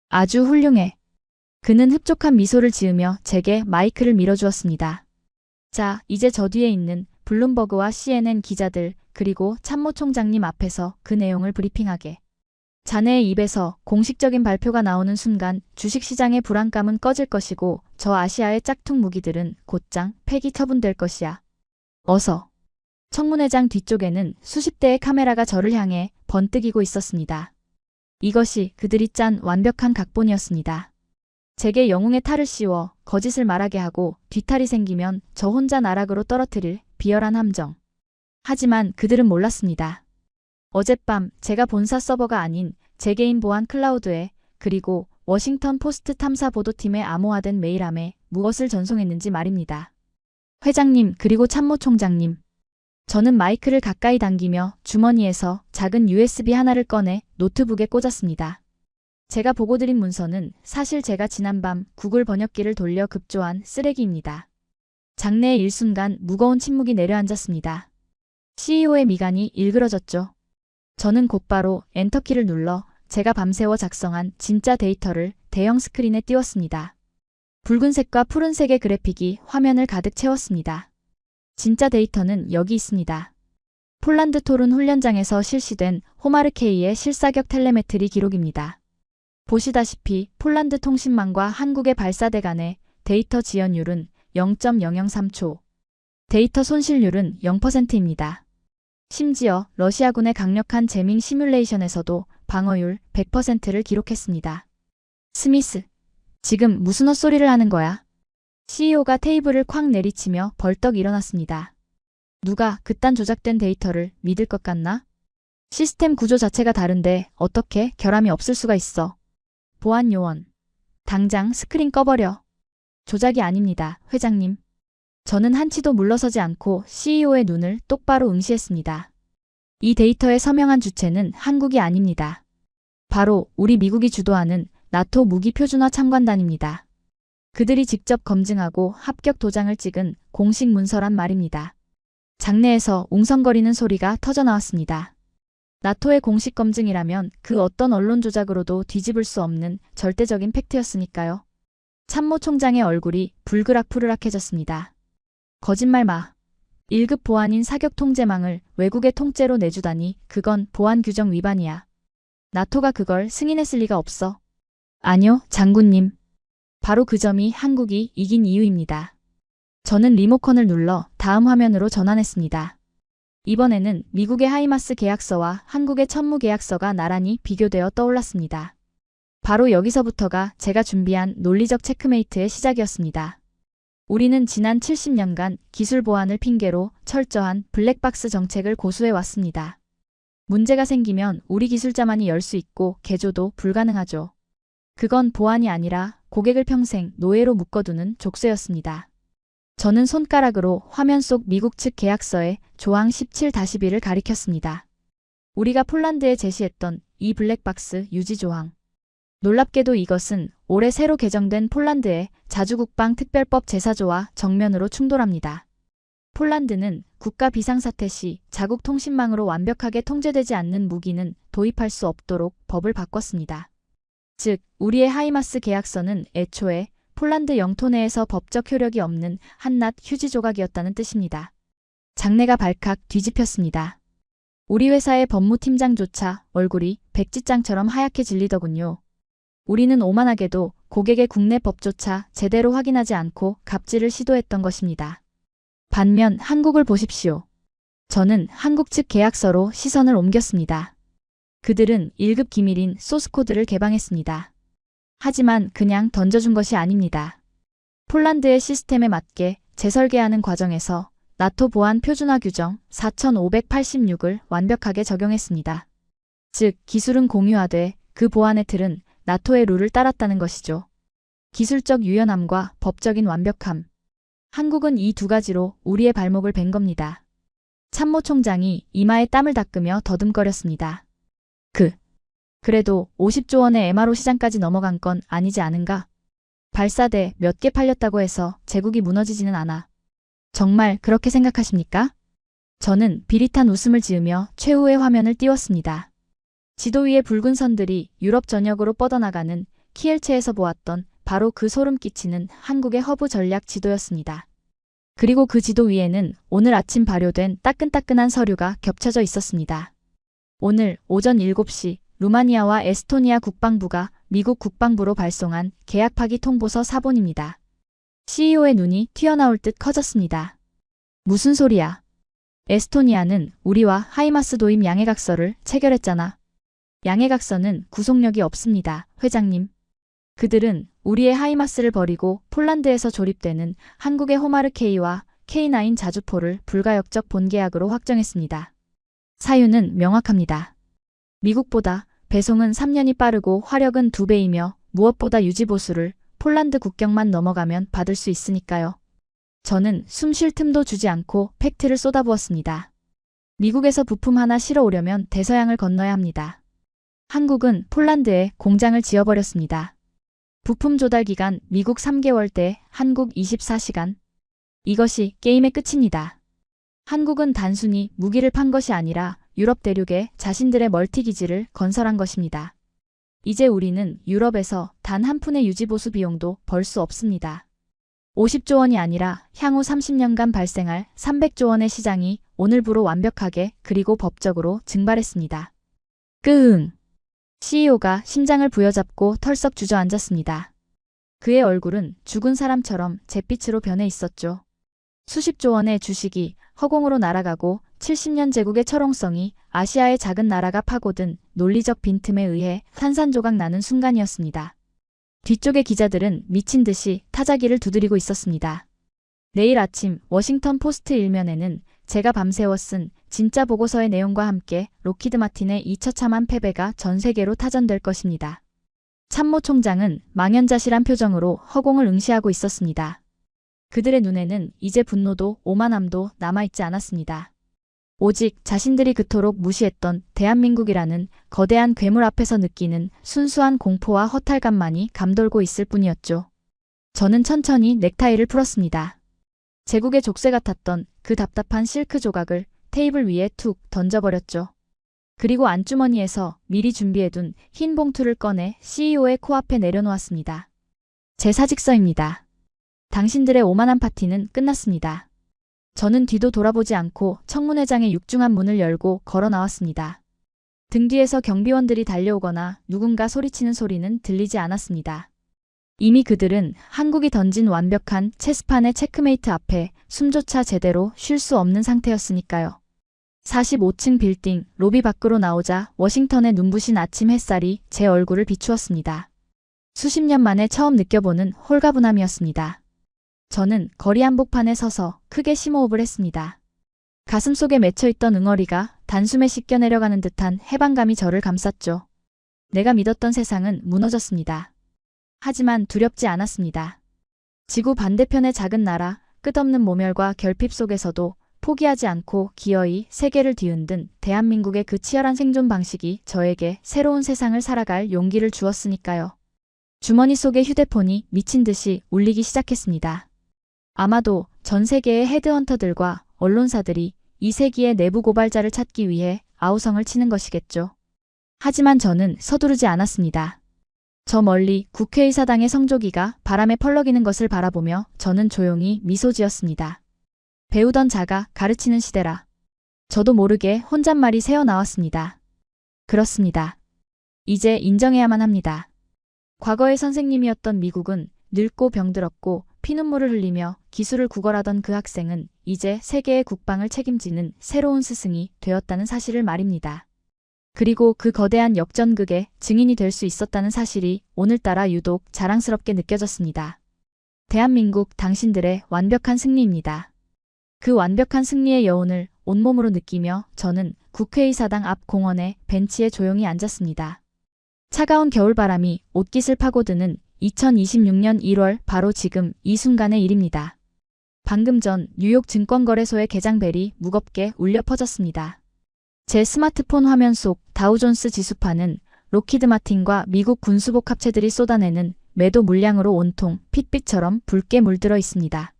아주 훌륭해. 그는 흡족한 미소를 지으며 제게 마이크를 밀어주었습니다. 자, 이제 저 뒤에 있는 블룸버그와 CNN 기자들, 그리고 참모총장님 앞에서 그 내용을 브리핑하게. 자네의 입에서 공식적인 발표가 나오는 순간 주식시장의 불안감은 꺼질 것이고 저 아시아의 짝퉁 무기들은 곧장 폐기 처분될 것이야. 어서. 청문회장 뒤쪽에는 수십 대의 카메라가 저를 향해 번뜩이고 있었습니다. 이것이 그들이 짠 완벽한 각본이었습니다. 제게 영웅의 탈을 씌워 거짓을 말하게 하고 뒤탈이 생기면 저 혼자 나락으로 떨어뜨릴 비열한 함정. 하지만 그들은 몰랐습니다. 어젯밤 제가 본사 서버가 아닌 제 개인 보안 클라우드에, 그리고 워싱턴 포스트 탐사 보도팀의 암호화된 메일함에 무엇을 전송했는지 말입니다. 회장님, 그리고 참모총장님. 저는 마이크를 가까이 당기며 주머니에서 작은 USB 하나를 꺼내 노트북에 꽂았습니다. 제가 보고드린 문서는 사실 제가 지난밤 구글 번역기를 돌려 급조한 쓰레기입니다. 장내에 일순간 무거운 침묵이 내려앉았습니다. CEO의 미간이 일그러졌죠. 저는 곧바로 엔터키를 눌러 제가 밤새워 작성한 진짜 데이터를 대형 스크린에 띄웠습니다. 붉은색과 푸른색의 그래픽이 화면을 가득 채웠습니다. 진짜 데이터는 여기 있습니다. 폴란드 토룬 훈련장에서 실시된 호마르케이의 실사격 텔레메트리 기록입니다. 보시다시피 폴란드 통신망과 한국의 발사대 간의 데이터 지연율은 0.003초, 데이터 손실률은 0%입니다. 심지어 러시아군의 강력한 재밍 시뮬레이션에서도 방어율 100%를 기록했습니다. 스미스, 지금 무슨 헛소리를 하는 거야? CEO가 테이블을 쾅 내리치며 벌떡 일어났습니다. 누가 그딴 조작된 데이터를 믿을 것 같나? 시스템 구조 자체가 다른데 어떻게 결함이 없을 수가 있어? 보안 요원. 당장 스크린 꺼버려. 조작이 아닙니다, 회장님. 저는 한치도 물러서지 않고 CEO의 눈을 똑바로 응시했습니다. 이 데이터의 서명한 주체는 한국이 아닙니다. 바로 우리 미국이 주도하는 나토 무기 표준화 참관단입니다. 그들이 직접 검증하고 합격 도장을 찍은 공식 문서란 말입니다. 장내에서 웅성거리는 소리가 터져나왔습니다. 나토의 공식 검증이라면 그 어떤 언론 조작으로도 뒤집을 수 없는 절대적인 팩트였으니까요. 참모총장의 얼굴이 불그락푸르락해졌습니다. 거짓말 마. 1급 보안인 사격 통제망을 외국의 통째로 내주다니 그건 보안 규정 위반이야. 나토가 그걸 승인했을 리가 없어. 아니요, 장군님. 바로 그 점이 한국이 이긴 이유입니다. 저는 리모컨을 눌러 다음 화면으로 전환했습니다. 이번에는 미국의 하이마스 계약서와 한국의 천무 계약서가 나란히 비교되어 떠올랐습니다. 바로 여기서부터가 제가 준비한 논리적 체크메이트의 시작이었습니다. 우리는 지난 70년간 기술 보안을 핑계로 철저한 블랙박스 정책을 고수해왔습니다. 문제가 생기면 우리 기술자만이 열 수 있고 개조도 불가능하죠. 그건 보안이 아니라 고객을 평생 노예로 묶어두는 족쇄였습니다. 저는 손가락으로 화면 속 미국 측 계약서의 조항 17-B를 가리켰습니다. 우리가 폴란드에 제시했던 이 블랙박스 유지 조항. 놀랍게도 이것은 올해 새로 개정된 폴란드의 자주국방 특별법 제4조와 정면으로 충돌합니다. 폴란드는 국가 비상사태 시 자국 통신망으로 완벽하게 통제되지 않는 무기는 도입할 수 없도록 법을 바꿨습니다. 즉, 우리의 하이마스 계약서는 애초에 폴란드 영토 내에서 법적 효력이 없는 한낱 휴지 조각이었다는 뜻입니다. 장내가 발칵 뒤집혔습니다. 우리 회사의 법무팀장조차 얼굴이 백지장처럼 하얗게 질리더군요. 우리는 오만하게도 고객의 국내 법조차 제대로 확인하지 않고 갑질을 시도했던 것입니다. 반면 한국을 보십시오. 저는 한국 측 계약서로 시선을 옮겼습니다. 그들은 1급 기밀인 소스코드를 개방했습니다. 하지만 그냥 던져준 것이 아닙니다. 폴란드의 시스템에 맞게 재설계하는 과정에서 나토 보안 표준화 규정 4586을 완벽하게 적용했습니다. 즉, 기술은 공유하되 그 보안의 틀은 나토의 룰을 따랐다는 것이죠. 기술적 유연함과 법적인 완벽함. 한국은 이 두 가지로 우리의 발목을 벤 겁니다. 참모총장이 이마에 땀을 닦으며 더듬거렸습니다. 그래도 50조 원의 MRO 시장까지 넘어간 건 아니지 않은가? 발사대 몇 개 팔렸다고 해서 제국이 무너지지는 않아. 정말 그렇게 생각하십니까? 저는 비릿한 웃음을 지으며 최후의 화면을 띄웠습니다. 지도 위의 붉은 선들이 유럽 전역으로 뻗어나가는 키엘체에서 보았던 바로 그 소름 끼치는 한국의 허브 전략 지도였습니다. 그리고 그 지도 위에는 오늘 아침 발효된 따끈따끈한 서류가 겹쳐져 있었습니다. 오늘 오전 7시 루마니아와 에스토니아 국방부가 미국 국방부로 발송한 계약 파기 통보서 사본입니다. CEO의 눈이 튀어나올 듯 커졌습니다. 무슨 소리야? 에스토니아는 우리와 하이마스 도입 양해각서를 체결했잖아. 양해각서는 구속력이 없습니다, 회장님. 그들은 우리의 하이마스를 버리고 폴란드에서 조립되는 한국의 호마르 K와 K9 자주포를 불가역적 본계약으로 확정했습니다. 사유는 명확합니다. 미국보다 배송은 3년이 빠르고 화력은 2배이며 무엇보다 유지보수를 폴란드 국경만 넘어가면 받을 수 있으니까요. 저는 숨 쉴 틈도 주지 않고 팩트를 쏟아부었습니다. 미국에서 부품 하나 실어오려면 대서양을 건너야 합니다. 한국은 폴란드에 공장을 지어버렸습니다. 부품 조달 기간 미국 3개월대 한국 24시간. 이것이 게임의 끝입니다. 한국은 단순히 무기를 판 것이 아니라 유럽 대륙에 자신들의 멀티기지를 건설한 것입니다. 이제 우리는 유럽에서 단 한 푼의 유지보수 비용도 벌 수 없습니다. 50조 원이 아니라 향후 30년간 발생할 300조 원의 시장이 오늘부로 완벽하게 그리고 법적으로 증발했습니다. 끄흥. CEO가 심장을 부여잡고 털썩 주저앉았습니다. 그의 얼굴은 죽은 사람처럼 잿빛으로 변해 있었죠. 수십조 원의 주식이 허공으로 날아가고 70년 제국의 철옹성이 아시아의 작은 나라가 파고든 논리적 빈틈에 의해 산산조각 나는 순간이었습니다. 뒤쪽의 기자들은 미친 듯이 타자기를 두드리고 있었습니다. 내일 아침 워싱턴 포스트 일면에는 제가 밤새워 쓴 진짜 보고서의 내용과 함께 록히드 마틴의 이 처참한 패배가 전 세계로 타전될 것입니다. 참모총장은 망연자실한 표정으로 허공을 응시하고 있었습니다. 그들의 눈에는 이제 분노도 오만함도 남아있지 않았습니다. 오직 자신들이 그토록 무시했던 대한민국이라는 거대한 괴물 앞에서 느끼는 순수한 공포와 허탈감만이 감돌고 있을 뿐이었죠. 저는 천천히 넥타이를 풀었습니다. 제국의 족쇄 같았던 그 답답한 실크 조각을 테이블 위에 툭 던져버렸죠. 그리고 안주머니에서 미리 준비해둔 흰 봉투를 꺼내 CEO의 코앞에 내려놓았습니다. 제 사직서입니다. 당신들의 오만한 파티는 끝났습니다. 저는 뒤도 돌아보지 않고 청문회장의 육중한 문을 열고 걸어 나왔습니다. 등 뒤에서 경비원들이 달려오거나 누군가 소리치는 소리는 들리지 않았습니다. 이미 그들은 한국이 던진 완벽한 체스판의 체크메이트 앞에 숨조차 제대로 쉴 수 없는 상태였으니까요. 45층 빌딩 로비 밖으로 나오자 워싱턴의 눈부신 아침 햇살이 제 얼굴을 비추었습니다. 수십 년 만에 처음 느껴보는 홀가분함이었습니다. 저는 거리 한복판에 서서 크게 심호흡을 했습니다. 가슴속에 맺혀있던 응어리가 단숨에 씻겨 내려가는 듯한 해방감이 저를 감쌌죠. 내가 믿었던 세상은 무너졌습니다. 하지만 두렵지 않았습니다. 지구 반대편의 작은 나라, 끝없는 모멸과 결핍 속에서도 포기하지 않고 기어이 세계를 뒤흔든 대한민국의 그 치열한 생존 방식이 저에게 새로운 세상을 살아갈 용기를 주었으니까요. 주머니 속의 휴대폰이 미친 듯이 울리기 시작했습니다. 아마도 전 세계의 헤드헌터들과 언론사들이 이 세기의 내부 고발자를 찾기 위해 아우성을 치는 것이겠죠. 하지만 저는 서두르지 않았습니다. 저 멀리 국회의사당의 성조기가 바람에 펄럭이는 것을 바라보며 저는 조용히 미소 지었습니다. 배우던 자가 가르치는 시대라. 저도 모르게 혼잣말이 새어나왔습니다. 그렇습니다. 이제 인정해야만 합니다. 과거의 선생님이었던 미국은 늙고 병들었고 피눈물을 흘리며 기술을 구걸하던 그 학생은 이제 세계의 국방을 책임지는 새로운 스승이 되었다는 사실을 말입니다. 그리고 그 거대한 역전극의 증인이 될 수 있었다는 사실이 오늘따라 유독 자랑스럽게 느껴졌습니다. 대한민국 당신들의 완벽한 승리입니다. 그 완벽한 승리의 여운을 온몸으로 느끼며 저는 국회의사당 앞 공원의 벤치에 조용히 앉았습니다. 차가운 겨울바람이 옷깃을 파고드는 2026년 1월 바로 지금 이 순간의 일입니다. 방금 전 뉴욕 증권거래소의 개장벨이 무겁게 울려 퍼졌습니다. 제 스마트폰 화면 속 다우존스 지수판은 로키드 마틴과 미국 군수복 합체들이 쏟아내는 매도 물량으로 온통 핏빛처럼 붉게 물들어 있습니다.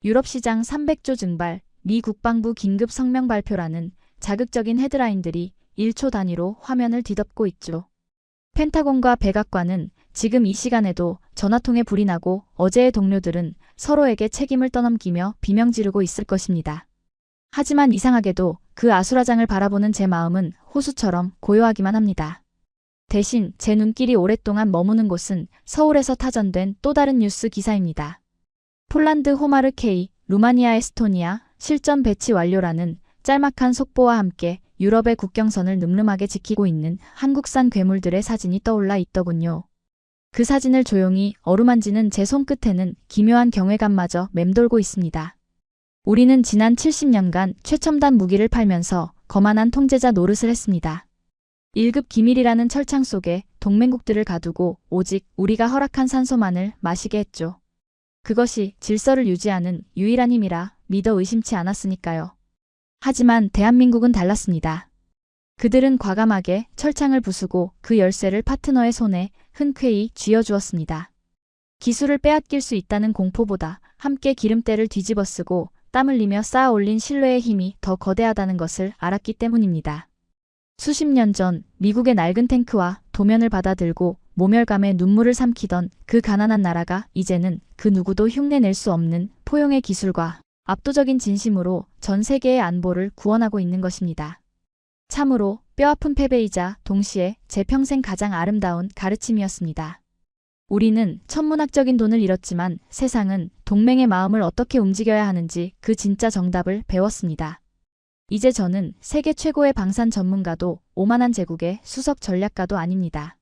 유럽 시장 300조 증발, 미 국방부 긴급 성명 발표라는 자극적인 헤드라인들이 1초 단위로 화면을 뒤덮고 있죠. 펜타곤과 백악관은 지금 이 시간에도 전화통에 불이 나고 어제의 동료들은 서로에게 책임을 떠넘기며 비명 지르고 있을 것입니다. 하지만 이상하게도 그 아수라장을 바라보는 제 마음은 호수처럼 고요하기만 합니다. 대신 제 눈길이 오랫동안 머무는 곳은 서울에서 타전된 또 다른 뉴스 기사입니다. 폴란드 호마르 K, 루마니아 에스토니아 실전 배치 완료라는 짤막한 속보와 함께 유럽의 국경선을 늠름하게 지키고 있는 한국산 괴물들의 사진이 떠올라 있더군요. 그 사진을 조용히 어루만지는 제 손끝에는 기묘한 경외감마저 맴돌고 있습니다. 우리는 지난 70년간 최첨단 무기를 팔면서 거만한 통제자 노릇을 했습니다. 1급 기밀이라는 철창 속에 동맹국들을 가두고 오직 우리가 허락한 산소만을 마시게 했죠. 그것이 질서를 유지하는 유일한 힘이라 믿어 의심치 않았으니까요. 하지만 대한민국은 달랐습니다. 그들은 과감하게 철창을 부수고 그 열쇠를 파트너의 손에 흔쾌히 쥐어주었습니다. 기술을 빼앗길 수 있다는 공포보다 함께 기름때를 뒤집어쓰고 땀 흘리며 쌓아 올린 신뢰의 힘이 더 거대하다는 것을 알았기 때문입니다. 수십 년 전 미국의 낡은 탱크와 도면을 받아들고 모멸감에 눈물을 삼키던 그 가난한 나라가 이제는 그 누구도 흉내낼 수 없는 포용의 기술과 압도적인 진심으로 전 세계의 안보를 구원하고 있는 것입니다. 참으로 뼈아픈 패배이자 동시에 제 평생 가장 아름다운 가르침이었습니다. 우리는 천문학적인 돈을 잃었지만 세상은 동맹의 마음을 어떻게 움직여야 하는지 그 진짜 정답을 배웠습니다. 이제 저는 세계 최고의 방산 전문가도 오만한 제국의 수석 전략가도 아닙니다.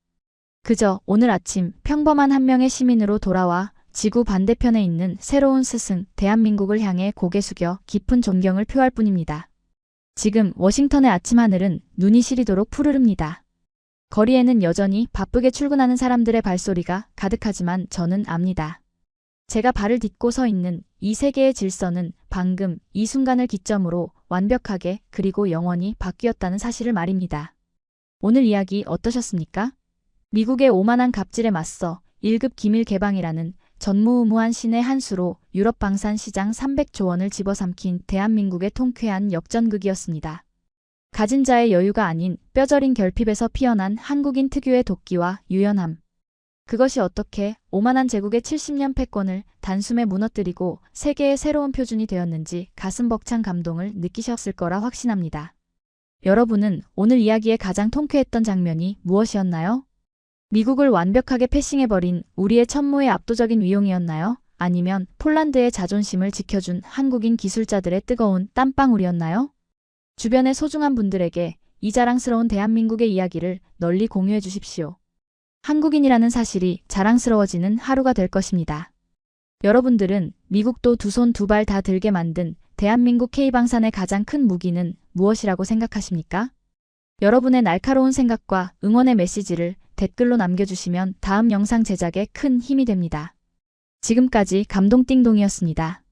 그저 오늘 아침 평범한 한 명의 시민으로 돌아와 지구 반대편에 있는 새로운 스승 대한민국을 향해 고개 숙여 깊은 존경을 표할 뿐입니다. 지금 워싱턴의 아침 하늘은 눈이 시리도록 푸르릅니다. 거리에는 여전히 바쁘게 출근하는 사람들의 발소리가 가득하지만 저는 압니다. 제가 발을 딛고 서 있는 이 세계의 질서는 방금 이 순간을 기점으로 완벽하게 그리고 영원히 바뀌었다는 사실을 말입니다. 오늘 이야기 어떠셨습니까? 미국의 오만한 갑질에 맞서 1급 기밀 개방이라는 전무후무한 신의 한 수로 유럽 방산 시장 300조 원을 집어삼킨 대한민국의 통쾌한 역전극이었습니다. 가진 자의 여유가 아닌 뼈저린 결핍에서 피어난 한국인 특유의 도끼와 유연함. 그것이 어떻게 오만한 제국의 70년 패권을 단숨에 무너뜨리고 세계의 새로운 표준이 되었는지 가슴 벅찬 감동을 느끼셨을 거라 확신합니다. 여러분은 오늘 이야기의 가장 통쾌했던 장면이 무엇이었나요? 미국을 완벽하게 패싱해버린 우리의 천모의 압도적인 위용이었나요? 아니면 폴란드의 자존심을 지켜준 한국인 기술자들의 뜨거운 땀방울이었나요? 주변의 소중한 분들에게 이 자랑스러운 대한민국의 이야기를 널리 공유해 주십시오. 한국인이라는 사실이 자랑스러워지는 하루가 될 것입니다. 여러분들은 미국도 두 손 두 발 다 들게 만든 대한민국 K방산의 가장 큰 무기는 무엇이라고 생각하십니까? 여러분의 날카로운 생각과 응원의 메시지를 댓글로 남겨주시면 다음 영상 제작에 큰 힘이 됩니다. 지금까지 감동띵동이었습니다.